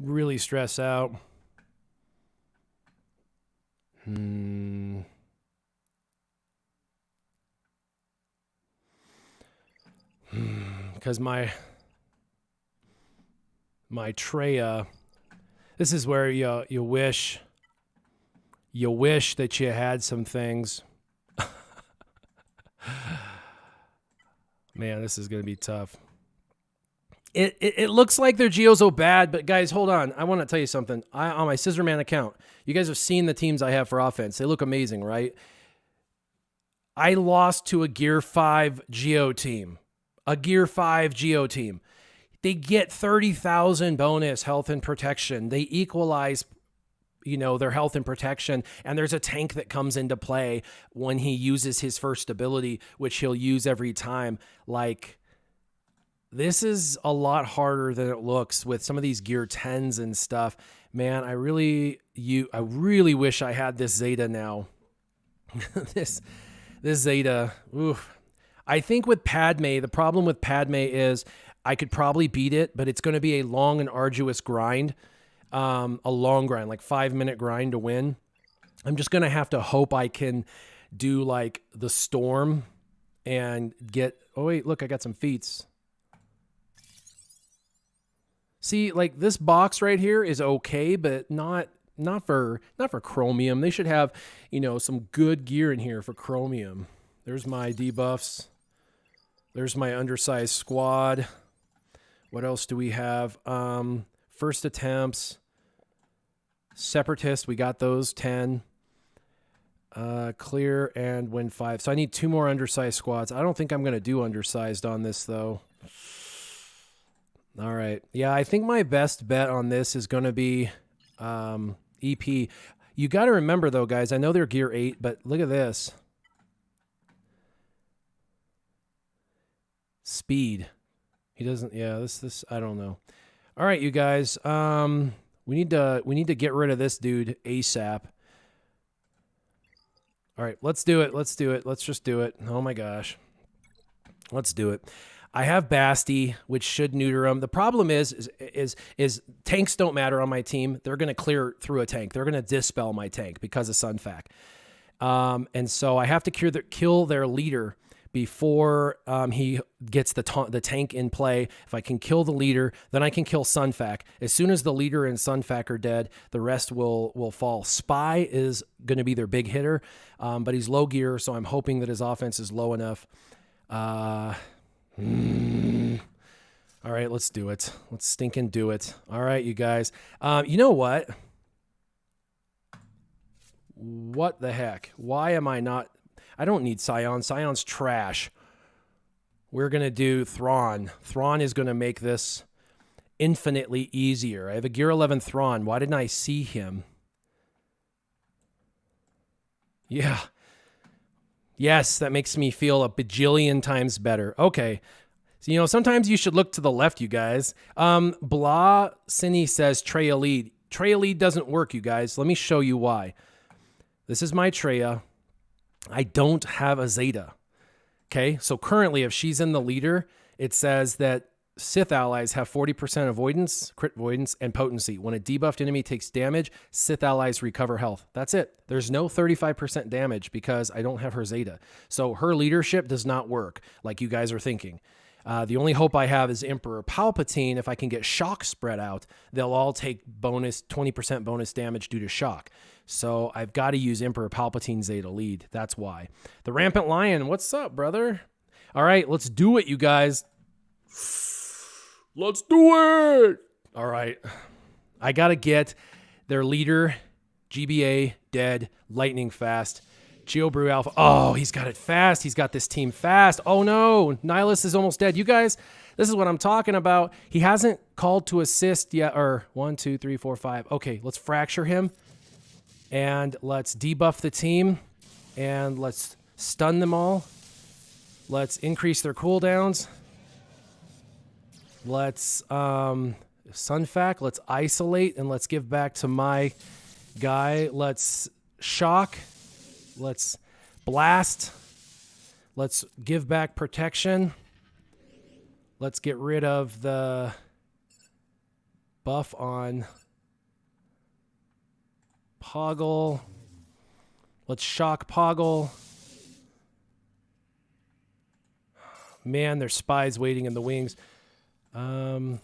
really stress out. Because my Traya, this is where you wish that you had some things. Man, this is going to be tough. It looks like their Geos are bad, but guys, hold on. I want to tell you something. On my Scissorman account, you guys have seen the teams I have for offense. They look amazing, right? I lost to a Gear 5 Geo team. A Gear 5 Geo team. They get 30,000 bonus health and protection. They equalize, their health and protection. And there's a tank that comes into play when he uses his first ability, which he'll use every time. Like, this is a lot harder than it looks with some of these Gear 10s and stuff. Man, I really wish I had this Zeta now. this Zeta. Oof. I think with Padme, the problem with Padme is I could probably beat it, but it's going to be a long and arduous grind. A long grind, like 5-minute grind to win. I'm just going to have to hope I can do like the storm and get... Oh, wait, look, I got some feats. See, like this box right here is okay, but not for chromium. They should have, some good gear in here for chromium. There's my debuffs. There's my undersized squad. What else do we have? First attempts. Separatist, we got those 10. Clear and win 5. So I need 2 more undersized squads. I don't think I'm going to do undersized on this though. All right. Yeah, I think my best bet on this is going to be EP. You got to remember though, guys, I know they're Gear 8, but look at this. Speed. He doesn't, yeah, this I don't know. All right, you guys. We need to get rid of this dude ASAP. All right, let's do it. Let's do it. Let's just do it. Oh my gosh. Let's do it. I have Basti, which should neuter him. The problem is tanks don't matter on my team. They're going to clear through a tank. They're going to dispel my tank because of Sunfac. And so I have to kill their leader before he gets the tank in play. If I can kill the leader, then I can kill Sunfac. As soon as the leader and Sunfac are dead, the rest will fall. Spy is going to be their big hitter, but he's low gear, so I'm hoping that his offense is low enough. All right, let's do it. Let's stinking do it. All right, you guys. You know what? What the heck? Why am I not... I don't need Scion. Scion's trash. We're going to do Thrawn. Thrawn is going to make this infinitely easier. I have a Gear 11 Thrawn. Why didn't I see him? Yeah. Yes, that makes me feel a bajillion times better. Okay. So, you know, sometimes you should look to the left, you guys. Blah Cine says Treya lead. Treya lead doesn't work, you guys. Let me show you why. This is my Treya. I don't have a Zeta. Okay, so currently if she's in the leader, it says that Sith allies have 40% avoidance, crit avoidance, and potency. When a debuffed enemy takes damage, Sith allies recover health. That's it. There's no 35% damage because I don't have her Zeta. So her leadership does not work like you guys are thinking. The only hope I have is Emperor Palpatine. If I can get shock spread out, they'll all take 20% bonus damage due to shock. So I've got to use Emperor Palpatine Zeta lead. That's why. The Rampant Lion, what's up, brother? All right, let's do it, you guys. Let's do it. All right. I got to get their leader, GBA, dead, lightning fast. Geobrew Alpha. Oh, he's got it fast. He's got this team fast. Oh, no. Nihilus is almost dead. You guys, this is what I'm talking about. He hasn't called to assist yet. Or 1, 2, 3, 4, 5. Okay, let's fracture him. And let's debuff the team. And let's stun them all. Let's increase their cooldowns. Let's Sunfac. Let's isolate. And let's give back to my guy. Let's shock. Let's blast. Let's give back protection. Let's get rid of the buff on Poggle. Let's shock Poggle. Man, there's spies waiting in the wings. Okay,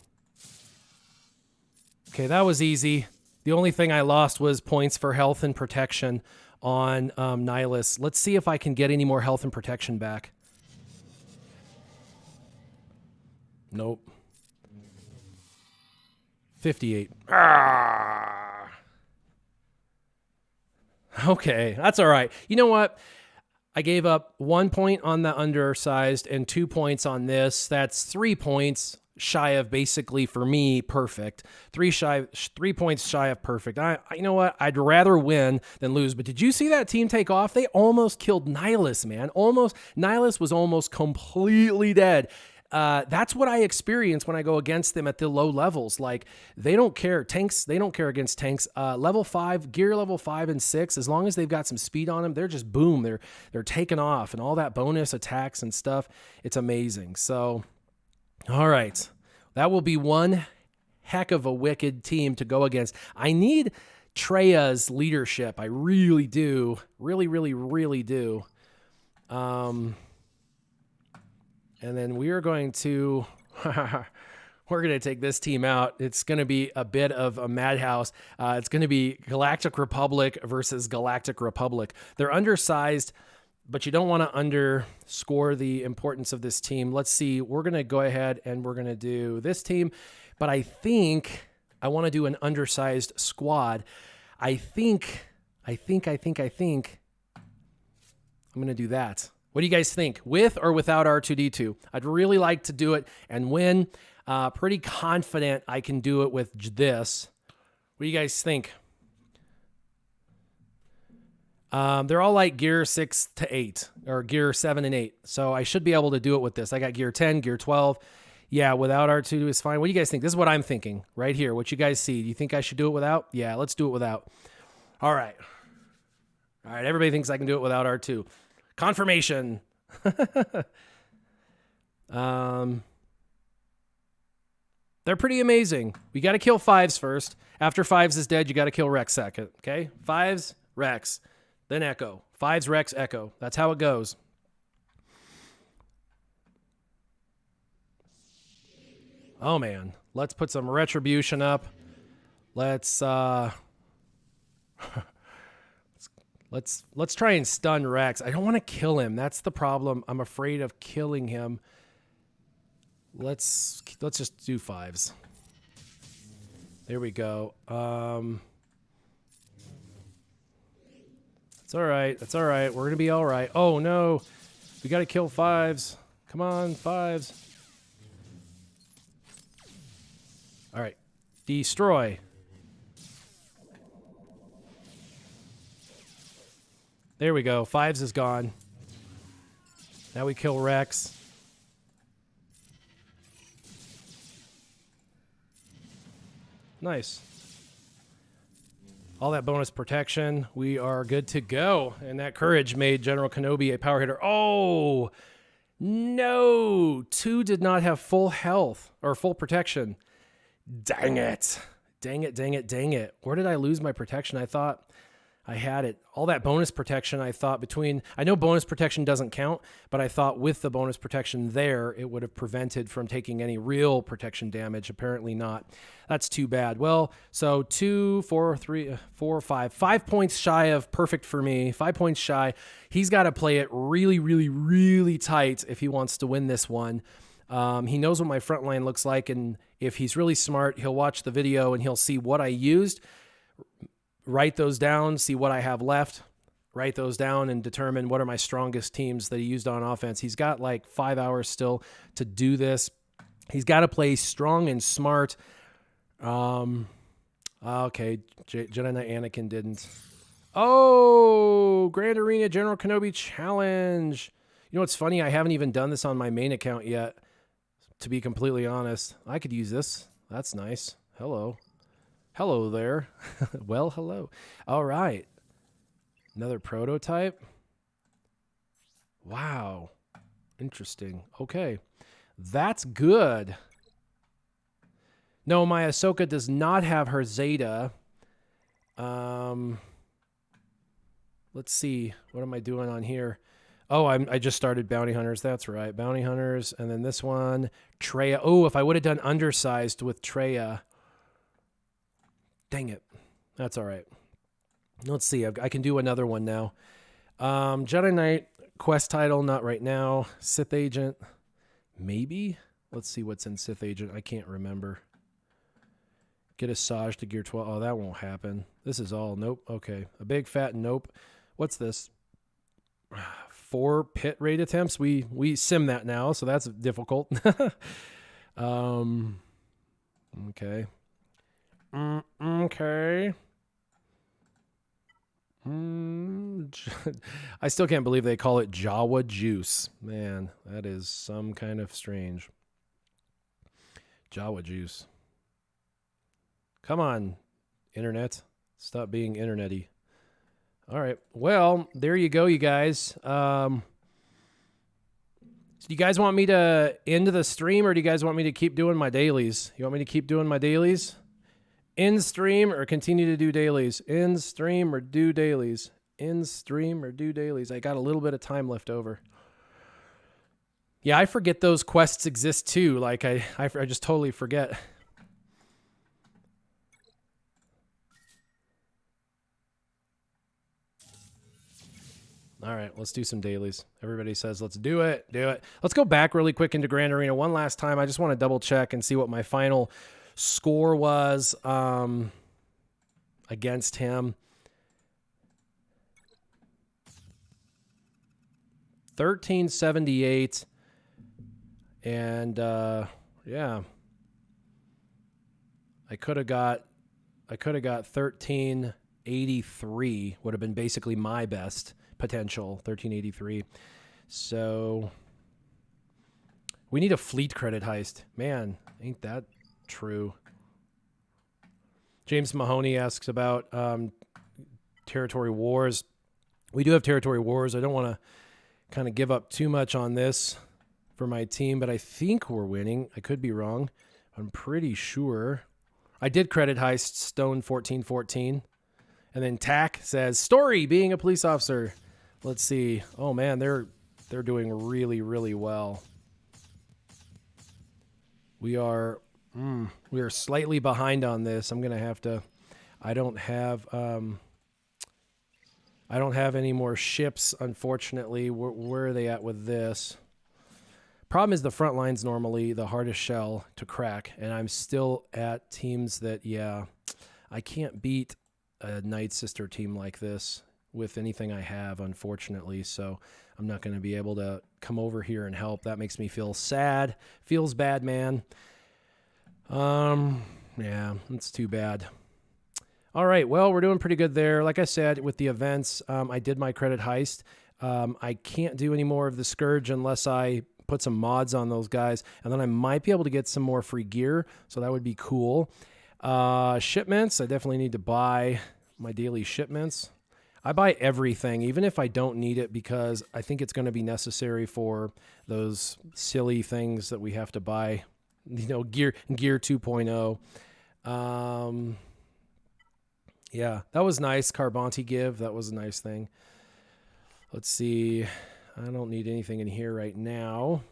that was easy. The only thing I lost was points for health and protection on Nihilus. Let's see if I can get any more health and protection back. Nope. 58. Ah. Okay, that's all right. You know what? I gave up 1 point on the undersized and 2 points on this. That's 3 points shy of basically, for me, perfect. 3 points shy of perfect. You know what? I'd rather win than lose. But did you see that team take off? They almost killed Nihilus, man. Nihilus was almost completely dead. That's what I experience when I go against them at the low levels. Like, they don't care. Tanks, they don't care against tanks. Level 5, gear level 5 and 6, as long as they've got some speed on them, they're just boom. They're taking off, and all that bonus attacks and stuff. It's amazing. So, all right. That will be one heck of a wicked team to go against. I need Treya's leadership. I really do. Really, really, really do. And then we are going to, we're going to take this team out. It's going to be a bit of a madhouse. It's going to be Galactic Republic versus Galactic Republic. They're undersized, but you don't want to underscore the importance of this team. Let's see. We're going to go ahead and we're going to do this team, but I think I want to do an undersized squad. I think I'm going to do that. What do you guys think? With or without R2-D2? I'd really like to do it and win. Pretty confident I can do it with this. What do you guys think? They're all like gear 6 to 8 or gear 7 and 8. So I should be able to do it with this. I got gear 10, gear 12. Yeah, without R2 is fine. What do you guys think? This is what I'm thinking right here. What you guys see? Do you think I should do it without? Yeah, let's do it without. All right. All right. Everybody thinks I can do it without R2. Confirmation. They're pretty amazing. We got to kill 5s first. After 5s is dead, you got to kill Rex second. Okay? 5s, Rex. Then Echo. 5s, Rex, Echo. That's how it goes. Oh, man. Let's put some retribution up. Let's let's try and stun Rex. I don't want to kill him. That's the problem. I'm afraid of killing him. Let's just do 5s. There we go. It's all right. That's all right. We're going to be all right. Oh, no. We got to kill 5s. Come on, 5s. All right. Destroy. There we go. 5s is gone. Now we kill Rex. Nice. All that bonus protection. We are good to go. And that courage made General Kenobi a power hitter. Oh, no. 2 did not have full health or full protection. Dang it. Dang it, dang it, dang it. Where did I lose my protection? I thought I had it. All that bonus protection, I thought between... I know bonus protection doesn't count, but I thought with the bonus protection there, it would have prevented from taking any real protection damage. Apparently not. That's too bad. Well, so 2, 4, 3, 4, 5. 5 points shy of perfect for me. 5 points shy. He's got to play it really, really, really tight if he wants to win this one. He knows what my front line looks like, and if he's really smart, he'll watch the video and he'll see what I used, write those down, see what I have left, write those down, and determine what are my strongest teams that he used on offense. He's got like 5 hours still to do this. He's got to play strong and smart. Okay, Jedi Knight Anakin didn't. Oh, Grand Arena General Kenobi Challenge. You know what's funny? I haven't even done this on my main account yet, to be completely honest. I could use this. That's nice. Hello. Hello there. Well, hello. All right. Another prototype. Wow. Interesting. Okay. That's good. No, my Ahsoka does not have her Zeta. Let's see. What am I doing on here? Oh, I just started Bounty Hunters. That's right. Bounty Hunters. And then this one, Traya. Oh, if I would have done undersized with Traya. Dang it. That's all right. Let's see. I can do another one now. Jedi Knight quest title, not right now. Sith Agent, maybe. Let's see what's in Sith Agent. I can't remember. Get Asajj to gear 12. Oh, that won't happen. This is all nope. Okay. A big fat nope. What's this? 4 pit raid attempts. We sim that now, so that's difficult. Okay. Okay. I still can't believe they call it Jawa juice. Man, that is some kind of strange. Jawa juice. Come on, internet. Stop being internety. All right. Well, there you go, you guys. So do you guys want me to end the stream, or do you guys want me to keep doing my dailies? You want me to keep doing my dailies? End stream or continue to do dailies? End stream or do dailies? End stream or do dailies? I got a little bit of time left over. Yeah, I forget those quests exist too. Like I just totally forget. All right, let's do some dailies. Everybody says, let's do it. Do it. Let's go back really quick into Grand Arena one last time. I just want to double check and see what my final score was against him. 1378. And yeah. I could have got 1383. Would have been basically my best potential, 1383. So we need a fleet credit heist. Man, ain't that true. James Mahoney asks about territory wars. We do have territory wars. I don't want to kind of give up too much on this for my team, but I think we're winning. I could be wrong. I'm pretty sure. I did credit heist Stone 1414. And then Tack says, story, being a police officer. Let's see. Oh, man, they're doing really, really well. We are slightly behind on this. I'm going to have to... I don't have any more ships, unfortunately. Where are they at with this? Problem is the front line's normally the hardest shell to crack, and I'm still at teams that, yeah, I can't beat a Night Sister team like this with anything I have, unfortunately, so I'm not going to be able to come over here and help. That makes me feel sad. Feels bad, man. Yeah, that's too bad. All right, well, we're doing pretty good there. Like I said, with the events, I did my credit heist. I can't do any more of the Scourge unless I put some mods on those guys, and then I might be able to get some more free gear, so that would be cool. Shipments, I definitely need to buy my daily shipments. I buy everything, even if I don't need it, because I think it's going to be necessary for those silly things that we have to buy. You know, gear 2.0. Yeah, that was nice. Carbonti give, that was a nice thing. Let's see. I don't need anything in here right now.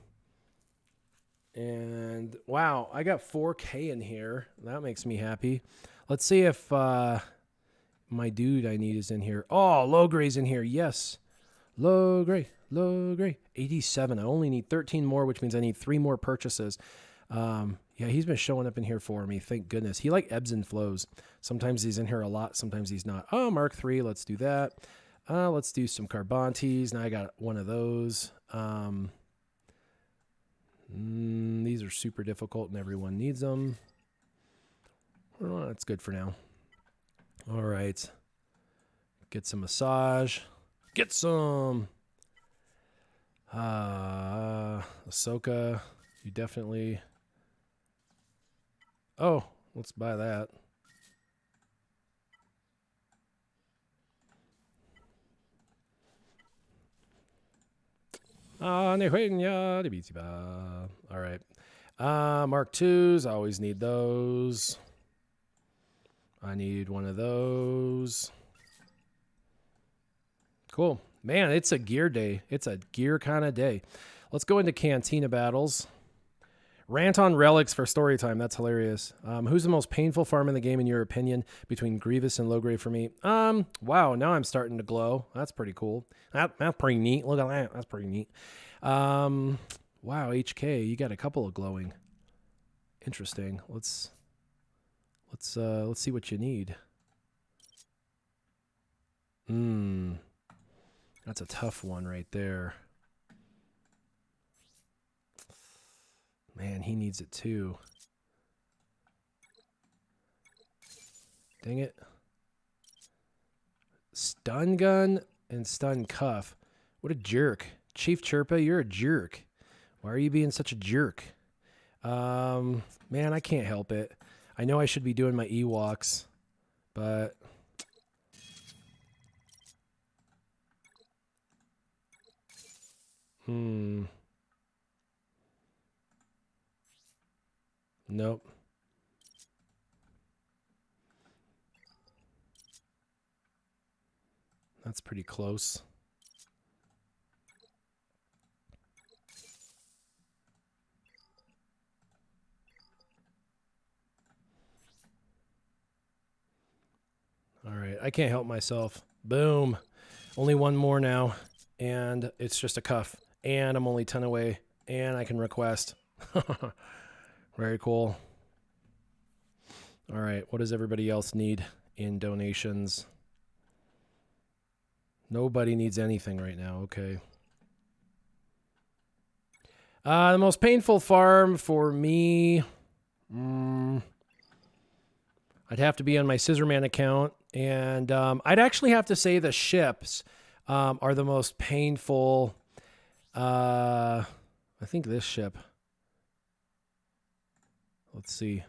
And wow, I got 4K in here. That makes me happy. Let's see if my dude I need is in here. Oh, low gray's in here. Yes. Low gray. 87. I only need 13 more, which means I need 3 more purchases. Yeah, he's been showing up in here for me. Thank goodness. He like ebbs and flows. Sometimes he's in here a lot. Sometimes he's not. Oh, Mark III. Let's do that. Let's do some Carbontis. Now I got one of those. These are super difficult and everyone needs them. Well, that's good for now. All right. Get some massage. Get some. Ahsoka. You definitely. Oh, let's buy that. All right. Mark IIs. I always need those. I need one of those. Cool. Man, it's a gear day. It's a gear kind of day. Let's go into Cantina battles. Rant on relics for story time. That's hilarious. Who's the most painful farm in the game in your opinion between Grievous and Logray for me? Wow, now I'm starting to glow. That's pretty cool. That's pretty neat. Look at that. That's pretty neat. Wow, HK, you got a couple of glowing. Interesting. Let's see what you need. That's a tough one right there. Man, he needs it too. Dang it. Stun gun and stun cuff. What a jerk. Chief Chirpa, you're a jerk. Why are you being such a jerk? Man, I can't help it. I know I should be doing my Ewoks, but... Nope. That's pretty close. All right, I can't help myself. Boom. Only one more now, and it's just a cuff. And I'm only 10 away, and I can request. Very cool. All right, what does everybody else need in donations? Nobody needs anything right now. Okay. The most painful farm for me, I'd have to be on my Scissorman account, and I'd actually have to say the ships are the most painful. I think this ship. Let's see.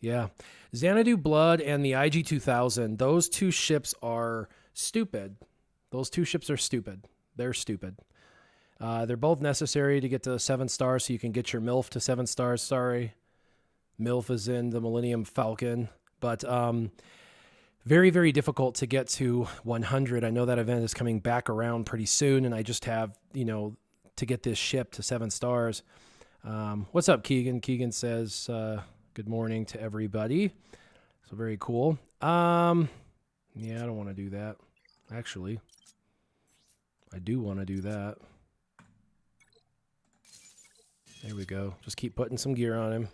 Yeah. Xanadu Blood and the IG-2000, those two ships are stupid. Those two ships are stupid. They're stupid. They're both necessary to get to 7 stars so you can get your MILF to 7 stars. Sorry. MILF is in the Millennium Falcon. But very, very difficult to get to 100. I know that event is coming back around pretty soon, and I just have, you know, to get this ship to 7 stars. What's up, Keegan? Keegan says, good morning to everybody. So very cool. Yeah, I don't want to do that. Actually, I do want to do that. There we go. Just keep putting some gear on him.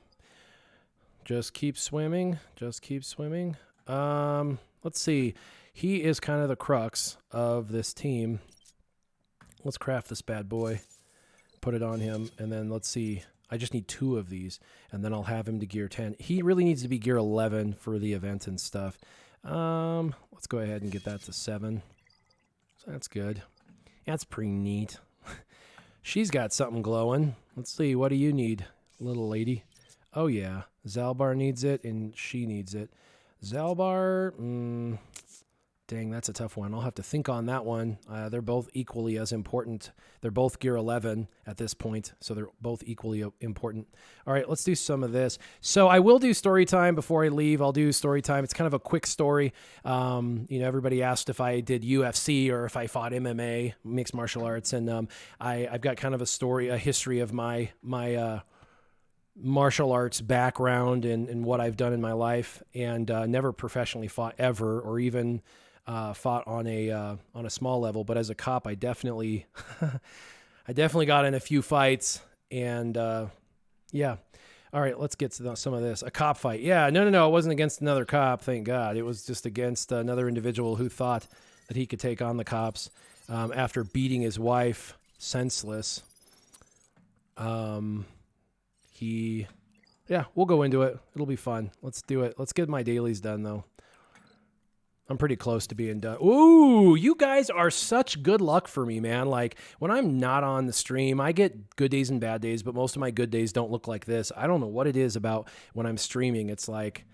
Just keep swimming. Just keep swimming. Let's see. He is kind of the crux of this team. Let's craft this bad boy. Put it on him, and then let's see. I just need 2 of these, and then I'll have him to gear 10. He really needs to be gear 11 for the event and stuff. Let's go ahead and get that to 7. So that's good. That's pretty neat. She's got something glowing. Let's see. What do you need, little lady? Oh, yeah. Zalbar needs it, and she needs it. Zalbar, dang, that's a tough one. I'll have to think on that one. They're both equally as important. They're both gear 11 at this point, so they're both equally important. All right, let's do some of this. So I will do story time before I leave. I'll do story time. It's kind of a quick story. Everybody asked if I did UFC or if I fought MMA, mixed martial arts, and I've got kind of a story, a history of my martial arts background and what I've done in my life, and never professionally fought ever, or even fought on a small level. But as a cop, I definitely got in a few fights, and yeah. All right, let's get to some of this. A cop fight. Yeah, no, it wasn't against another cop, thank God. It was just against another individual who thought that he could take on the cops after beating his wife senseless. Yeah, we'll go into it. It'll be fun. Let's do it. Let's get my dailies done, though. I'm pretty close to being done. Ooh, you guys are such good luck for me, man. Like, when I'm not on the stream, I get good days and bad days, but most of my good days don't look like this. I don't know what it is about when I'm streaming. It's like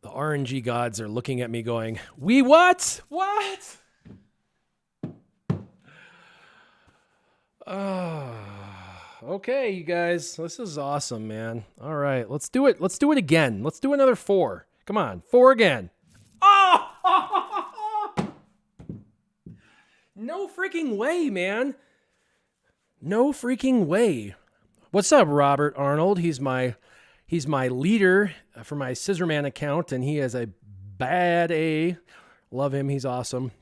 the RNG gods are looking at me going, "We what? What?" Okay, you guys, this is awesome, man. All right, let's do it. Let's do it again. Let's do another 4. Come on, 4 again. Oh! No freaking way, man. No freaking way. What's up, Robert Arnold? He's my leader for my Scissorman account, and he is a bad A. Love him. He's awesome.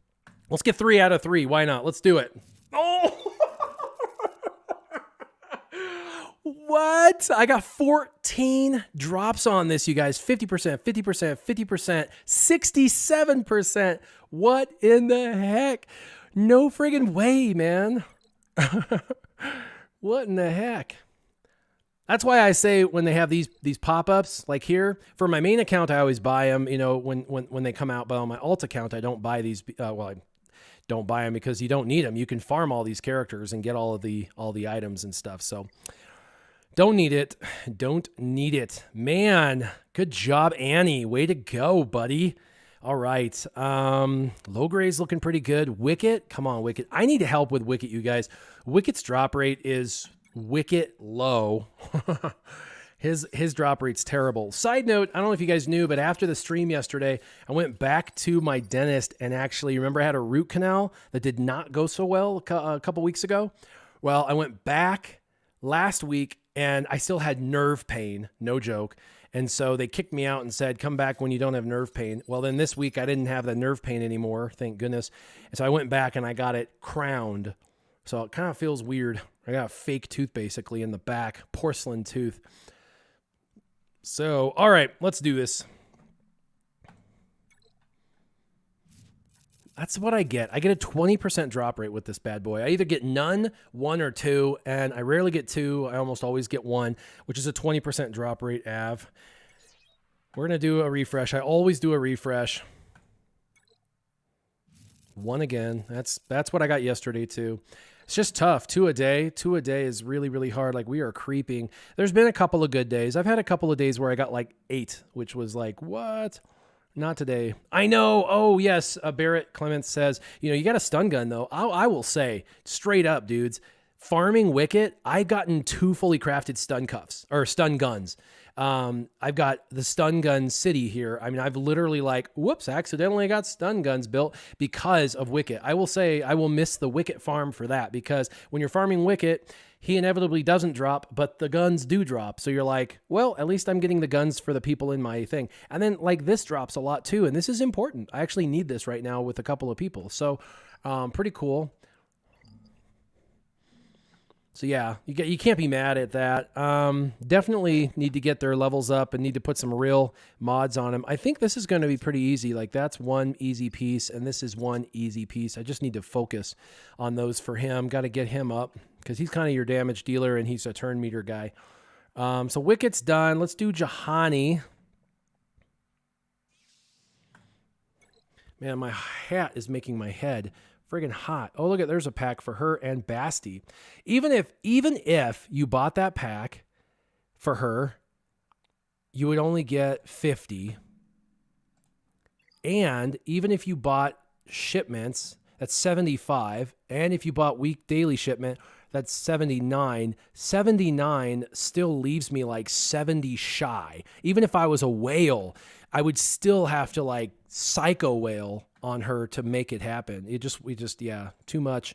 Let's get 3 out of 3. Why not? Let's do it. Oh! What? I got 14 drops on this, you guys. 50%, 50%, 50%, 67%. What in the heck? No friggin' way, man. What in the heck? That's why I say when they have these pop-ups, like here, for my main account, I always buy them, when they come out. But on my alt account, I don't buy these. I don't buy them because you don't need them. You can farm all these characters and get all the items and stuff. So don't need it. Don't need it. Man, good job, Annie. Way to go, buddy. All right. Low grade's looking pretty good. Wicket, come on, Wicket. I need help with Wicket, you guys. Wicket's drop rate is wicket low. His drop rate's terrible. Side note, I don't know if you guys knew, but after the stream yesterday, I went back to my dentist and actually, remember I had a root canal that did not go so well a couple weeks ago? Well, I went back last week and I still had nerve pain, no joke. And so they kicked me out and said, come back when you don't have nerve pain. Well, then this week I didn't have the nerve pain anymore, thank goodness. And so I went back and I got it crowned. So it kind of feels weird. I got a fake tooth basically in the back, porcelain tooth. So, all right, let's do this. That's what I get. I get a 20% drop rate with this bad boy. I either get none, 1, or 2, and I rarely get 2. I almost always get 1, which is a 20% drop rate, Av. We're going to do a refresh. I always do a refresh. 1 again. That's what I got yesterday, too. It's just tough. 2 a day. 2 a day is really, really hard. Like, we are creeping. There's been a couple of good days. I've had a couple of days where I got like 8, which was like, what? Not today. I know. Oh, yes. Barrett Clements says, you got a stun gun, though. I will say, straight up, dudes, farming Wicket, I've gotten 2 fully crafted stun cuffs, or stun guns. I've got the stun gun city here. I mean, I've literally accidentally got stun guns built because of Wicket. I will say I will miss the Wicket farm for that, because when you're farming Wicket, he inevitably doesn't drop, but the guns do drop. So you're like, well, at least I'm getting the guns for the people in my thing. And then like this drops a lot too. And this is important. I actually need this right now with a couple of people. So pretty cool. So yeah, you can't be mad at that. Definitely need to get their levels up and need to put some real mods on them. I think this is going to be pretty easy. Like, that's one easy piece, and this is one easy piece. I just need to focus on those for him. Got to get him up because he's kind of your damage dealer and he's a turn meter guy. So Wicket's done. Let's do Juhani. Man, my hat is making my head friggin' hot. Oh, look at, there's a pack for her and Basti. Even if you bought that pack for her, you would only get 50. And even if you bought shipments, that's 75. And if you bought week daily shipment, that's 79. 79 still leaves me like 70 shy. Even if I was a whale, I would still have to like psycho whale on her to make it happen. Yeah, too much,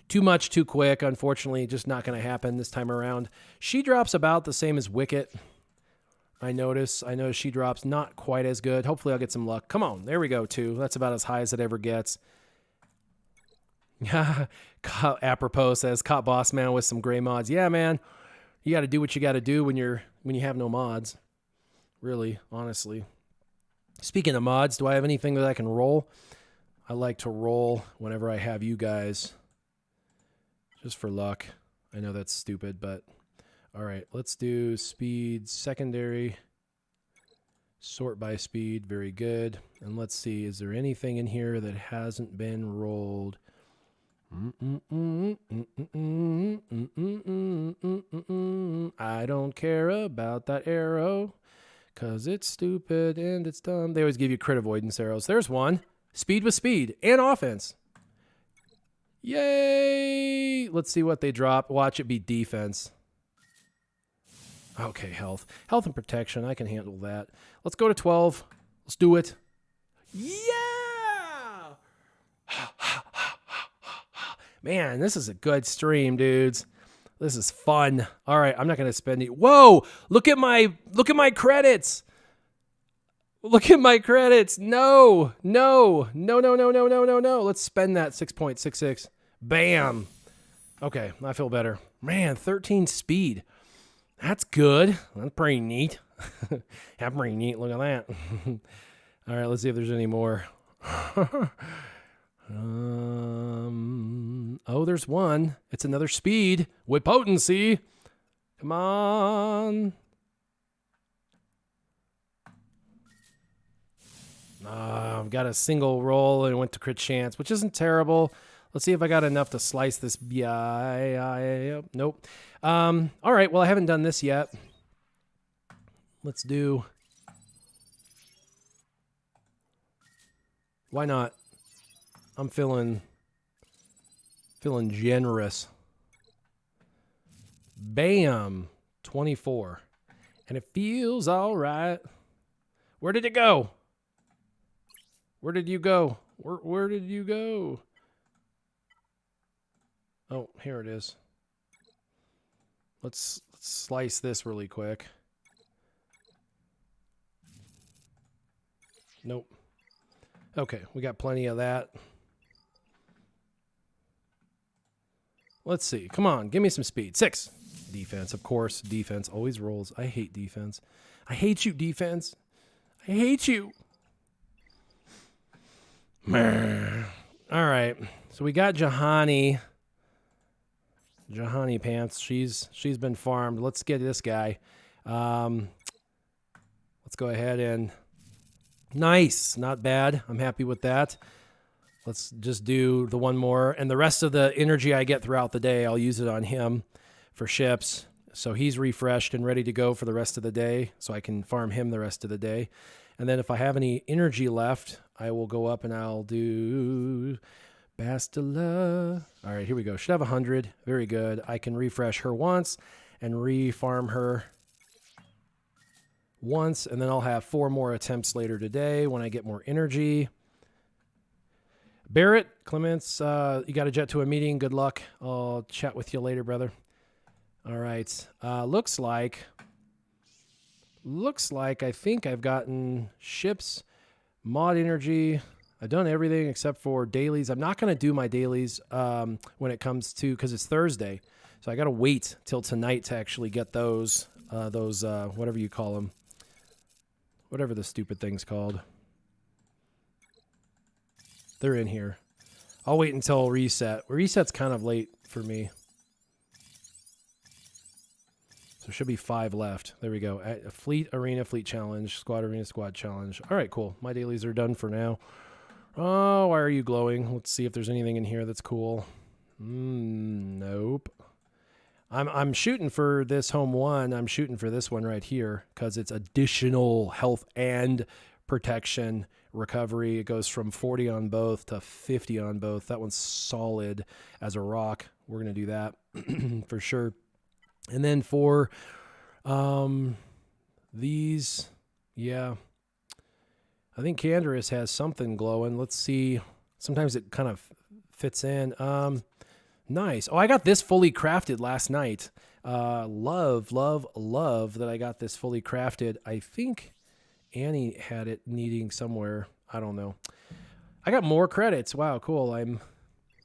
too quick. Unfortunately, just not going to happen this time around. She drops about the same as Wicket. I notice she drops not quite as good. Hopefully I'll get some luck. Come on. There we go, 2. That's about as high as it ever gets. Apropos says, caught boss man with some gray mods. Yeah, man. You got to do what you got to do when you have no mods. Really, honestly. Speaking of mods, do I have anything that I can roll? I like to roll whenever I have you guys. Just for luck. I know that's stupid, but... All right, let's do speed, secondary, sort by speed, very good. And let's see, is there anything in here that hasn't been rolled? I don't care about that arrow, because it's stupid and it's dumb. They always give you crit avoidance arrows. There's one. Speed with speed and offense. Yay! Let's see what they drop. Watch it be defense. Okay, health. Health and protection. I can handle that. Let's go to 12. Let's do it. Yeah! Man, this is a good stream, dudes. This is fun. All right, I'm not going to spend it. Whoa! Look at my credits. Look at my credits. No. Let's spend that 6.66. Bam. Okay, I feel better. Man, 13 speed. That's good. That's pretty neat. That's pretty neat. Look at that. All right, let's see if there's any more. Oh, there's one. It's another speed with potency. Come on. I've got a single roll and went to crit chance, which isn't terrible. Let's see if I got enough to slice this. Yeah, nope. All right, well, I haven't done this yet. Let's do... Why not? I'm feeling generous. Bam! 24. And it feels all right. Where did it go? Where did you go? Where did you go? Oh, here it is. Let's slice this really quick. Nope. Okay, we got plenty of that. Let's see. Come on, give me some speed. 6. Defense, of course. Defense always rolls. I hate defense. I hate you, defense. I hate you. All right. So we got Juhani. Juhani pants. She's been farmed. Let's get this guy. Let's go ahead and... Nice. Not bad. I'm happy with that. Let's just do the one more. And the rest of the energy I get throughout the day, I'll use it on him for ships. So he's refreshed and ready to go for the rest of the day. So I can farm him the rest of the day. And then if I have any energy left, I will go up and I'll do Bastila. All right, here we go. Should have 100. Very good. I can refresh her once and refarm her once, and then I'll have 4 more attempts later today when I get more energy. Barrett, Clements, you got to jet to a meeting. Good luck. I'll chat with you later, brother. All right. Looks like I think I've gotten ships, mod energy. I've done everything except for dailies. I'm not going to do my dailies when it comes to, because it's Thursday. So I got to wait till tonight to actually get those whatever you call them. Whatever the stupid thing's called. They're in here. I'll wait until reset. Reset's kind of late for me. So there should be 5 left. There we go. Fleet Arena, Fleet Challenge, Squad Arena, Squad Challenge. All right, cool. My dailies are done for now. Oh, why are you glowing? Let's see if there's anything in here that's cool. Nope. I'm shooting for this home one. I'm shooting for this one right here because it's additional health and protection recovery. It goes from 40 on both to 50 on both. That one's solid as a rock. We're going to do that for sure. And then for these, yeah, I think Canderous has something glowing. Let's see. Sometimes it kind of fits in. Nice. Oh, I got this fully crafted last night. Love that I got this fully crafted. I think Annie had it needing somewhere. I don't know. I got more credits. Wow, cool. I'm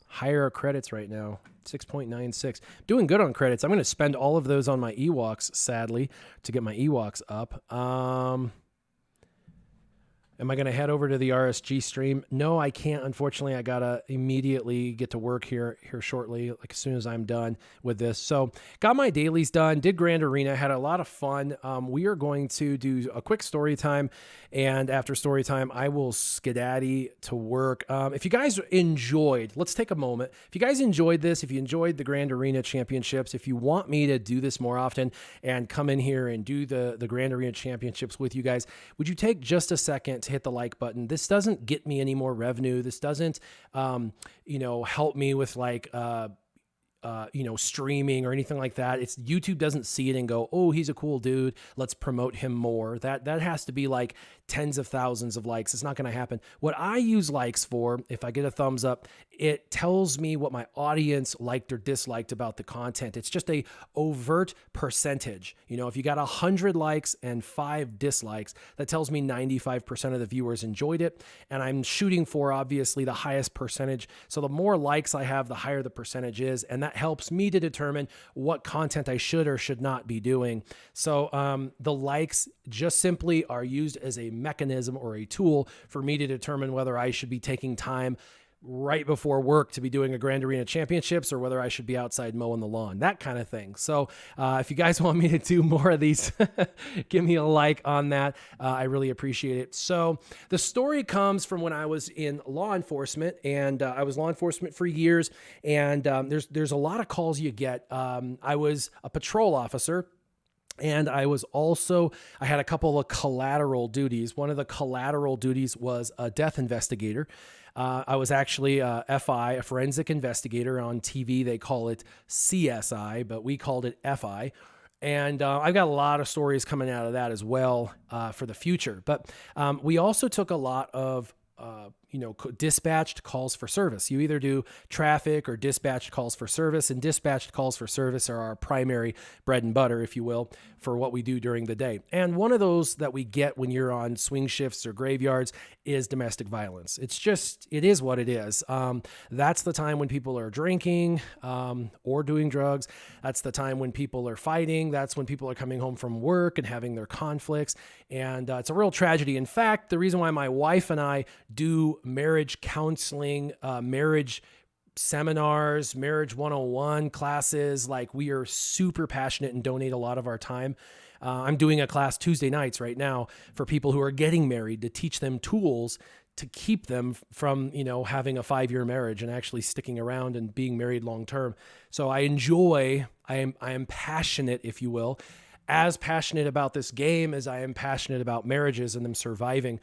higher credits right now. 6.96. Doing good on credits. I'm going to spend all of those on my Ewoks, sadly, to get my Ewoks up. Am I going to head over to the RSG stream? No, I can't. Unfortunately, I got to immediately get to work here shortly, like as soon as I'm done with this. So got my dailies done, did Grand Arena, had a lot of fun. We are going to do a quick story time, and after story time, I will skedaddle to work. If you guys enjoyed, let's take a moment. If you guys enjoyed this, if you enjoyed the Grand Arena Championships, if you want me to do this more often and come in here and do the Grand Arena Championships with you guys, would you take just a second to hit the like button? This doesn't get me any more revenue. This doesn't, help me with like, streaming or anything like that. It's YouTube doesn't see it and go, oh, he's a cool dude, let's promote him more. That has to be like tens of thousands of likes. It's not going to happen. What I use likes for, if I get a thumbs up, it tells me what my audience liked or disliked about the content. It's just a overt percentage. If you got 100 likes and 5 dislikes, that tells me 95% of the viewers enjoyed it. And I'm shooting for obviously the highest percentage. So the more likes I have, the higher the percentage is. And that helps me to determine what content I should or should not be doing. So the likes just simply are used as a mechanism or a tool for me to determine whether I should be taking time right before work to be doing a Grand Arena Championships or whether I should be outside mowing the lawn, that kind of thing. So if you guys want me to do more of these, give me a like on that. I really appreciate it. So the story comes from when I was in law enforcement, and I was law enforcement for years, and there's a lot of calls you get. I was a patrol officer. And I had a couple of collateral duties. One of the collateral duties was a death investigator. I was actually a FI, a forensic investigator. On TV, they call it CSI, but we called it FI. And I've got a lot of stories coming out of that as well for the future. But we also took a lot of dispatched calls for service. You either do traffic or dispatched calls for service, and dispatched calls for service are our primary bread and butter, if you will, for what we do during the day. And one of those that we get when you're on swing shifts or graveyards is domestic violence. It is what it is. That's the time when people are drinking or doing drugs. That's the time when people are fighting. That's when people are coming home from work and having their conflicts. And it's a real tragedy. In fact, the reason why my wife and I do marriage counseling, marriage seminars, marriage 101 classes, like we are super passionate and donate a lot of our time. I'm doing a class Tuesday nights right now for people who are getting married to teach them tools to keep them from, having a 5-year marriage and actually sticking around and being married long term. So I am passionate, if you will, as passionate about this game as I am passionate about marriages and them surviving.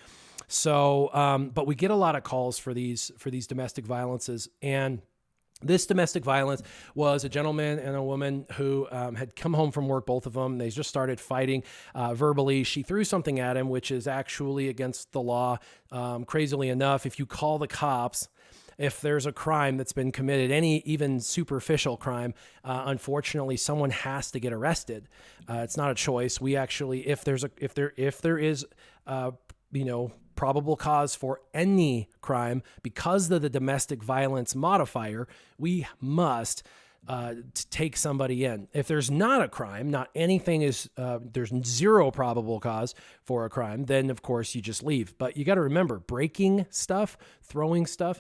So, but we get a lot of calls for these domestic violences. And this domestic violence was a gentleman and a woman who had come home from work, both of them. They just started fighting verbally. She threw something at him, which is actually against the law. Crazily enough, if you call the cops, if there's a crime that's been committed, any even superficial crime, unfortunately, someone has to get arrested. It's not a choice. We actually, if there is probable cause for any crime, because of the domestic violence modifier, we must take somebody in. If there's not a crime, not anything is, there's zero probable cause for a crime, then of course you just leave. But you got to remember, breaking stuff, throwing stuff,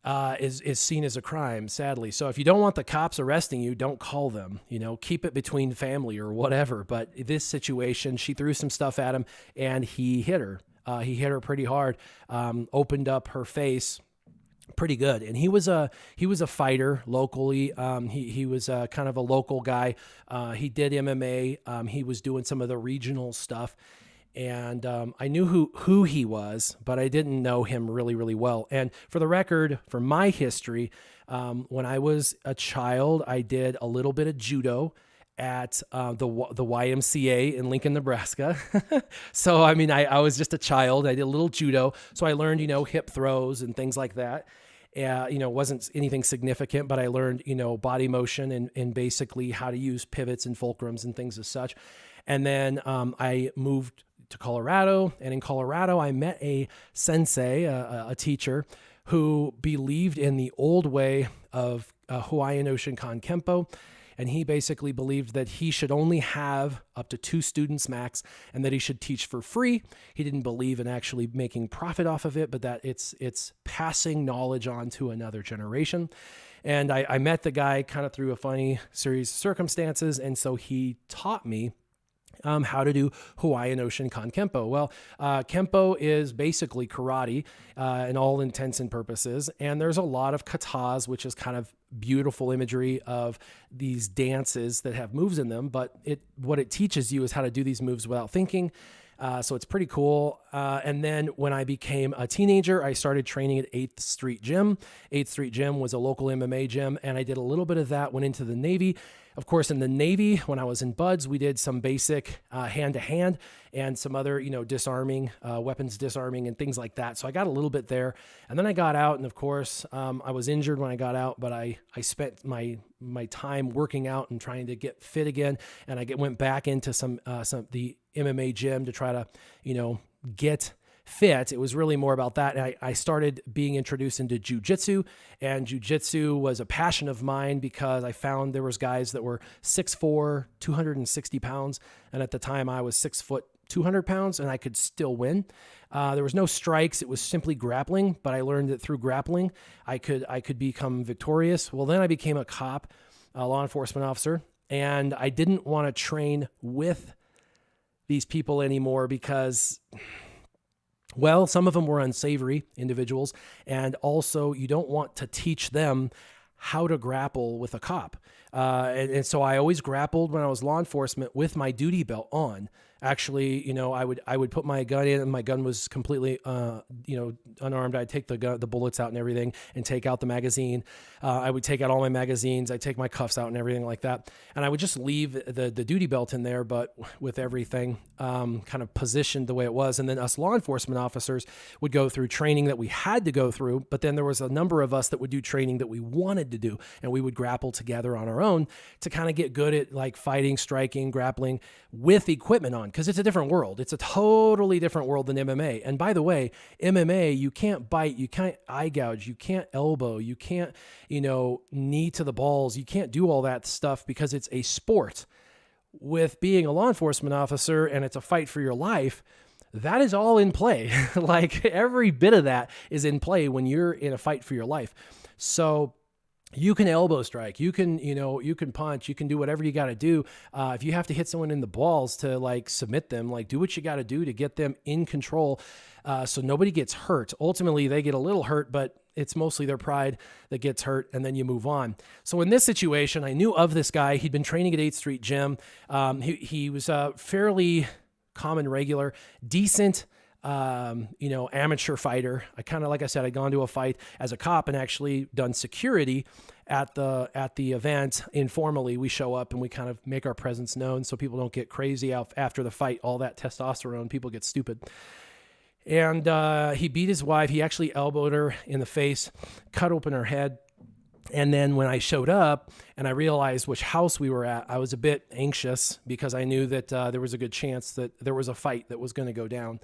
is seen as a crime, sadly. So if you don't want the cops arresting you, don't call them, keep it between family or whatever. But this situation, she threw some stuff at him and he hit her. He hit her pretty hard, opened up her face pretty good. And he was a fighter locally. He was kind of a local guy. He did MMA. He was doing some of the regional stuff. And I knew who he was, but I didn't know him really, really well. And for the record, for my history, when I was a child, I did a little bit of judo at the YMCA in Lincoln, Nebraska. So, I mean, I was just a child. I did a little judo. So I learned, hip throws and things like that. Wasn't anything significant, but I learned, body motion and basically how to use pivots and fulcrums and things as such. And then I moved to Colorado, and in Colorado, I met a sensei, a teacher, who believed in the old way of Hawaiian Ocean Kan Kempo, and he basically believed that he should only have up to 2 students max, and that he should teach for free. He didn't believe in actually making profit off of it, but that it's passing knowledge on to another generation. And I met the guy kind of through a funny series of circumstances, and so he taught me how to do Hawaiian Ocean Kan Kempo. Well, Kempo is basically karate in all intents and purposes. And there's a lot of katas, which is kind of beautiful imagery of these dances that have moves in them. But what it teaches you is how to do these moves without thinking. So it's pretty cool. And then when I became a teenager, I started training at 8th Street Gym. 8th Street Gym was a local MMA gym, and I did a little bit of that, went into the Navy. Of course, in the Navy, when I was in BUDS, we did some basic hand-to-hand and some other, disarming, weapons disarming and things like that. So I got a little bit there. And then I got out, and of course, I was injured when I got out, but I spent my time working out and trying to get fit again. And I went back into the MMA gym to try to, get fit. It was really more about that. And I started being introduced into jiu-jitsu, and jiu-jitsu was a passion of mine because I found there was guys that were 6'4", 260 pounds. And at the time I was 6 foot, 200 pounds, and I could still win. There was no strikes. It was simply grappling, but I learned that through grappling, I could become victorious. Well, then I became a cop, a law enforcement officer, and I didn't want to train with these people anymore because, well, some of them were unsavory individuals, and also you don't want to teach them how to grapple with a cop. And so I always grappled when I was law enforcement with my duty belt on. Actually, I would put my gun in, and my gun was completely, unarmed. I'd take the bullets out and everything, and take out the magazine. I would take out all my magazines. I'd take my cuffs out and everything like that. And I would just leave the duty belt in there, but with everything kind of positioned the way it was. And then us law enforcement officers would go through training that we had to go through, but then there was a number of us that would do training that we wanted to do, and we would grapple together on our own to kind of get good at like fighting, striking, grappling with equipment on. Because it's a different world. It's a totally different world than MMA. And by the way, MMA, you can't bite, you can't eye gouge, you can't elbow, you can't, knee to the balls. You can't do all that stuff because it's a sport. With being a law enforcement officer and it's a fight for your life, that is all in play. Like every bit of that is in play when you're in a fight for your life. So you can elbow strike, you can punch, you can do whatever you got to do. If you have to hit someone in the balls to like submit them, like do what you got to do to get them in control. So nobody gets hurt. Ultimately they get a little hurt, but it's mostly their pride that gets hurt, and then you move on. So in this situation, I knew of this guy. He'd been training at 8th Street Gym. He was a fairly common regular, decent, amateur fighter. I kind of, like I said, I'd gone to a fight as a cop and actually done security at the event. Informally, we show up and we kind of make our presence known so people don't get crazy out after the fight. All that testosterone, people get stupid. And he beat his wife. He actually elbowed her in the face, cut open her head. And then when I showed up and I realized which house we were at, I was a bit anxious because I knew that there was a good chance that there was a fight that was going to go down.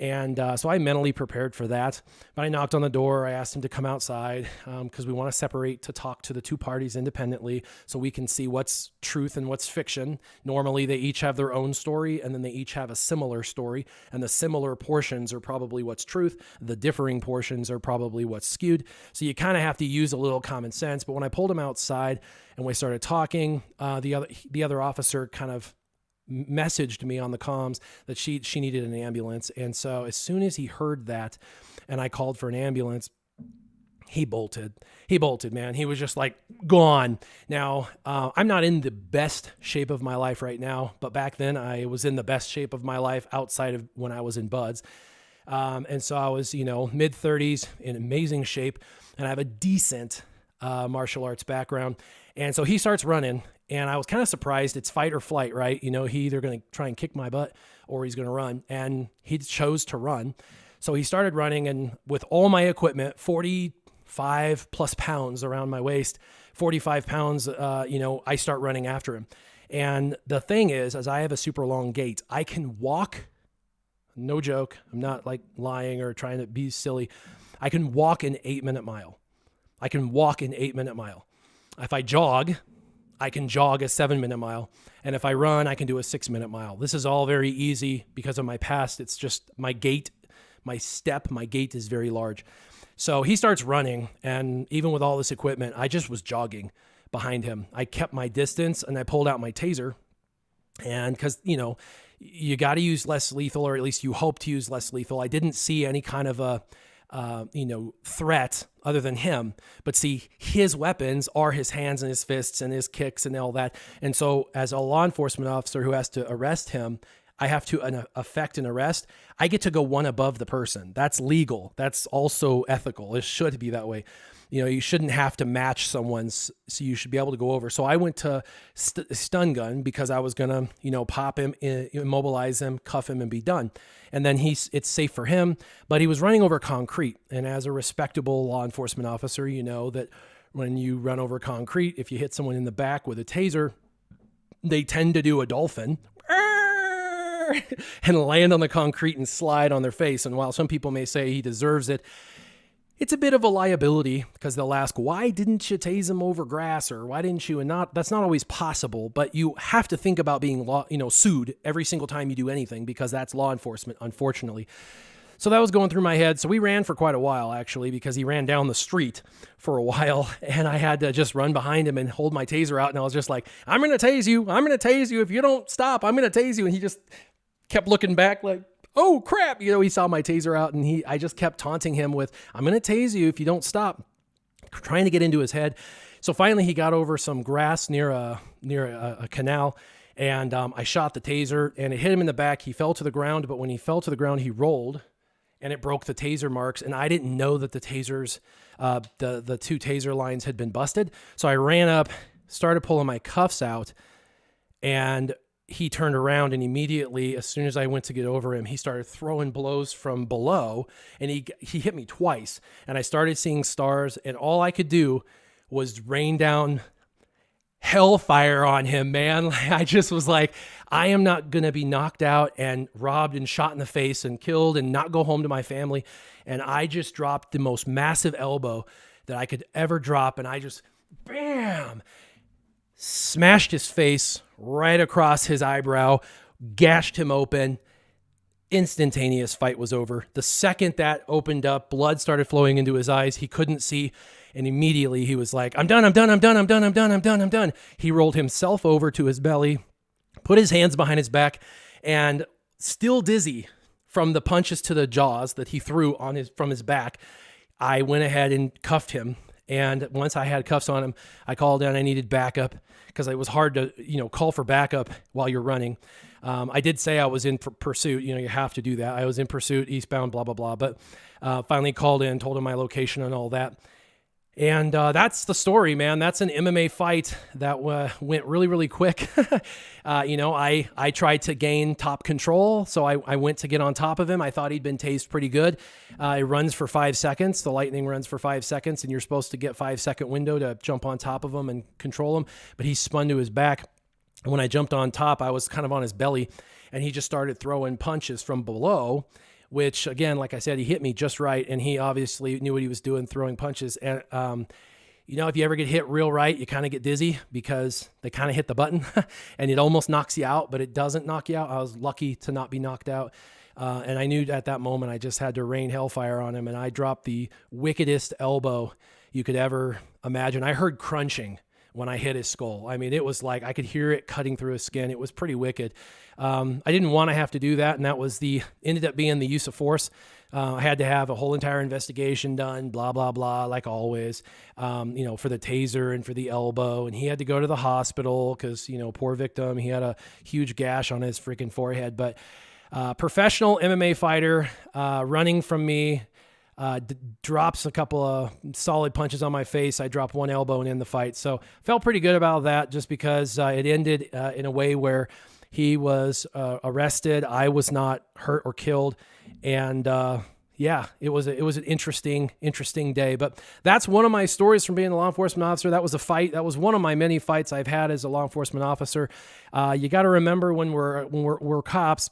And so I mentally prepared for that. But I knocked on the door. I asked him to come outside because we want to separate to talk to the two parties independently so we can see what's truth and what's fiction. Normally, they each have their own story, and then they each have a similar story. And the similar portions are probably what's truth. The differing portions are probably what's skewed. So you kind of have to use a little common sense. But when I pulled him outside and we started talking, the other officer kind of messaged me on the comms that she needed an ambulance. And so as soon as he heard that and I called for an ambulance, he bolted, man. He was just like gone. Now, I'm not in the best shape of my life right now, but back then I was in the best shape of my life outside of when I was in buds. And so I was, mid 30s in amazing shape, and I have a decent martial arts background. And so he starts running, and I was kind of surprised. It's fight or flight, right? He either going to try and kick my butt or he's going to run. And he chose to run. So he started running, and with all my equipment, 45 plus pounds around my waist, 45 pounds, I start running after him. And the thing is, as I have a super long gait, I can walk, no joke, I'm not like lying or trying to be silly. I can walk an 8-minute mile. If I jog, I can jog a 7-minute mile. And if I run, I can do a 6-minute mile. This is all very easy because of my past. It's just my gait, my gait is very large. So he starts running, and even with all this equipment, I just was jogging behind him. I kept my distance, and I pulled out my taser. And because, you got to use less lethal, or at least you hope to use less lethal. I didn't see any kind of a threat other than him. But see, his weapons are his hands and his fists and his kicks and all that. And so as a law enforcement officer who has to arrest him, I have to effect an arrest. I get to go one above the person. That's legal. That's also ethical. It should be that way. You shouldn't have to match someone's, so you should be able to go over. So I went to stun gun because I was going to, pop him, immobilize him, cuff him, and be done. And then it's safe for him, but he was running over concrete. And as a respectable law enforcement officer, you know that when you run over concrete, if you hit someone in the back with a taser, they tend to do a dolphin and land on the concrete and slide on their face. And while some people may say he deserves it, it's a bit of a liability because they'll ask, why didn't you tase him over grass, or why didn't you? And that's not always possible, but you have to think about being sued every single time you do anything, because that's law enforcement, unfortunately. So that was going through my head. So we ran for quite a while, actually, because he ran down the street for a while, and I had to just run behind him and hold my taser out. And I was just like, I'm going to tase you. I'm going to tase you. If you don't stop, I'm going to tase you. And he just kept looking back like, oh crap. He saw my taser out, and I just kept taunting him with, I'm going to tase you if you don't stop, trying to get into his head. So finally he got over some grass near a canal, and I shot the taser, and it hit him in the back. He fell to the ground, but when he fell to the ground, he rolled, and it broke the taser marks. And I didn't know that the tasers, the two taser lines had been busted. So I ran up, started pulling my cuffs out, and he turned around, and immediately, as soon as I went to get over him, he started throwing blows from below, and he hit me twice, and I started seeing stars, and all I could do was rain down hellfire on him, man. I just was like, I am not going to be knocked out and robbed and shot in the face and killed and not go home to my family. And I just dropped the most massive elbow that I could ever drop, and I just, bam, smashed his face right across his eyebrow, gashed him open. Instantaneous, fight was over. The second that opened up, blood started flowing into his eyes. He couldn't see. And immediately he was like, I'm done. He rolled himself over to his belly, put his hands behind his back, and still dizzy from the punches to the jaws that he threw from his back, I went ahead and cuffed him. And once I had cuffs on him, I called down I needed backup, because it was hard to, call for backup while you're running. I did say I was in pursuit. You have to do that. I was in pursuit, eastbound, blah, blah, blah. But finally called in, told him my location and all that. And that's the story, man. That's an MMA fight that went really, really quick. I tried to gain top control, so I went to get on top of him. I thought he'd been tased pretty good. It runs for 5 seconds. The lightning runs for 5 seconds, and you're supposed to get 5-second window to jump on top of him and control him. But he spun to his back. When I jumped on top, I was kind of on his belly, and he just started throwing punches from below, which again, like I said, he hit me just right. And he obviously knew what he was doing, throwing punches. And, if you ever get hit real right, you kind of get dizzy because they kind of hit the button and it almost knocks you out, but it doesn't knock you out. I was lucky to not be knocked out. And I knew at that moment I just had to rain hellfire on him, and I dropped the wickedest elbow you could ever imagine. I heard crunching when I hit his skull. I mean, it was like I could hear it cutting through his skin. It was pretty wicked. I didn't want to have to do that, and that was ended up being the use of force. I had to have a whole entire investigation done, blah, blah, blah, like always, for the taser and for the elbow. And he had to go to the hospital because, poor victim, he had a huge gash on his freaking forehead. But professional MMA fighter running from me, drops a couple of solid punches on my face. I dropped one elbow and in the fight. So felt pretty good about that just because it ended in a way where he was arrested. I was not hurt or killed. And it was an interesting day. But that's one of my stories from being a law enforcement officer. That was a fight. That was one of my many fights I've had as a law enforcement officer. You got to remember when we're cops,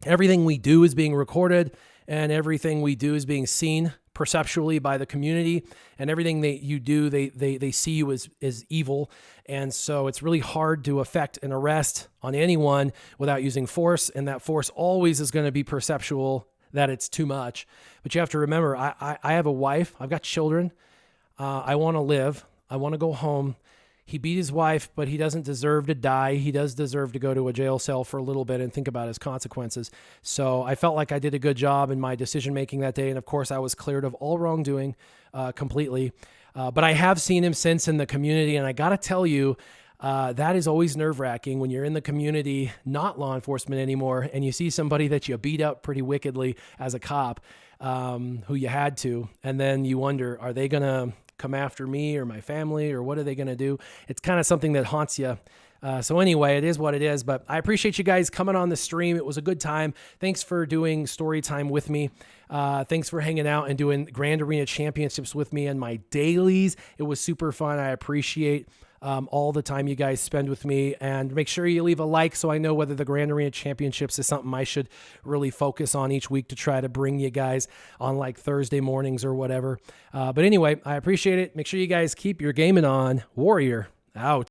everything we do is being recorded, and everything we do is being seen perceptually by the community, and everything that you do, they see you as evil. And so it's really hard to effect an arrest on anyone without using force. And that force always is going to be perceptual, that it's too much. But you have to remember, I have a wife, I've got children. I want to live. I want to go home. He beat his wife, but he doesn't deserve to die. He does deserve to go to a jail cell for a little bit and think about his consequences. So I felt like I did a good job in my decision-making that day. And of course, I was cleared of all wrongdoing completely. But I have seen him since in the community. And I got to tell you, that is always nerve-wracking when you're in the community, not law enforcement anymore, and you see somebody that you beat up pretty wickedly as a cop, who you had to. And then you wonder, are they going to come after me or my family, or what are they going to do? It's kind of something that haunts you. So anyway, it is what it is, but I appreciate you guys coming on the stream. It was a good time. Thanks for doing story time with me. Thanks for hanging out and doing Grand Arena Championships with me and my dailies. It was super fun. I appreciate all the time you guys spend with me, and make sure you leave a like so I know whether the Grand Arena Championships is something I should really focus on each week to try to bring you guys on like Thursday mornings or whatever. But anyway, I appreciate it. Make sure you guys keep your gaming on. Warrior out.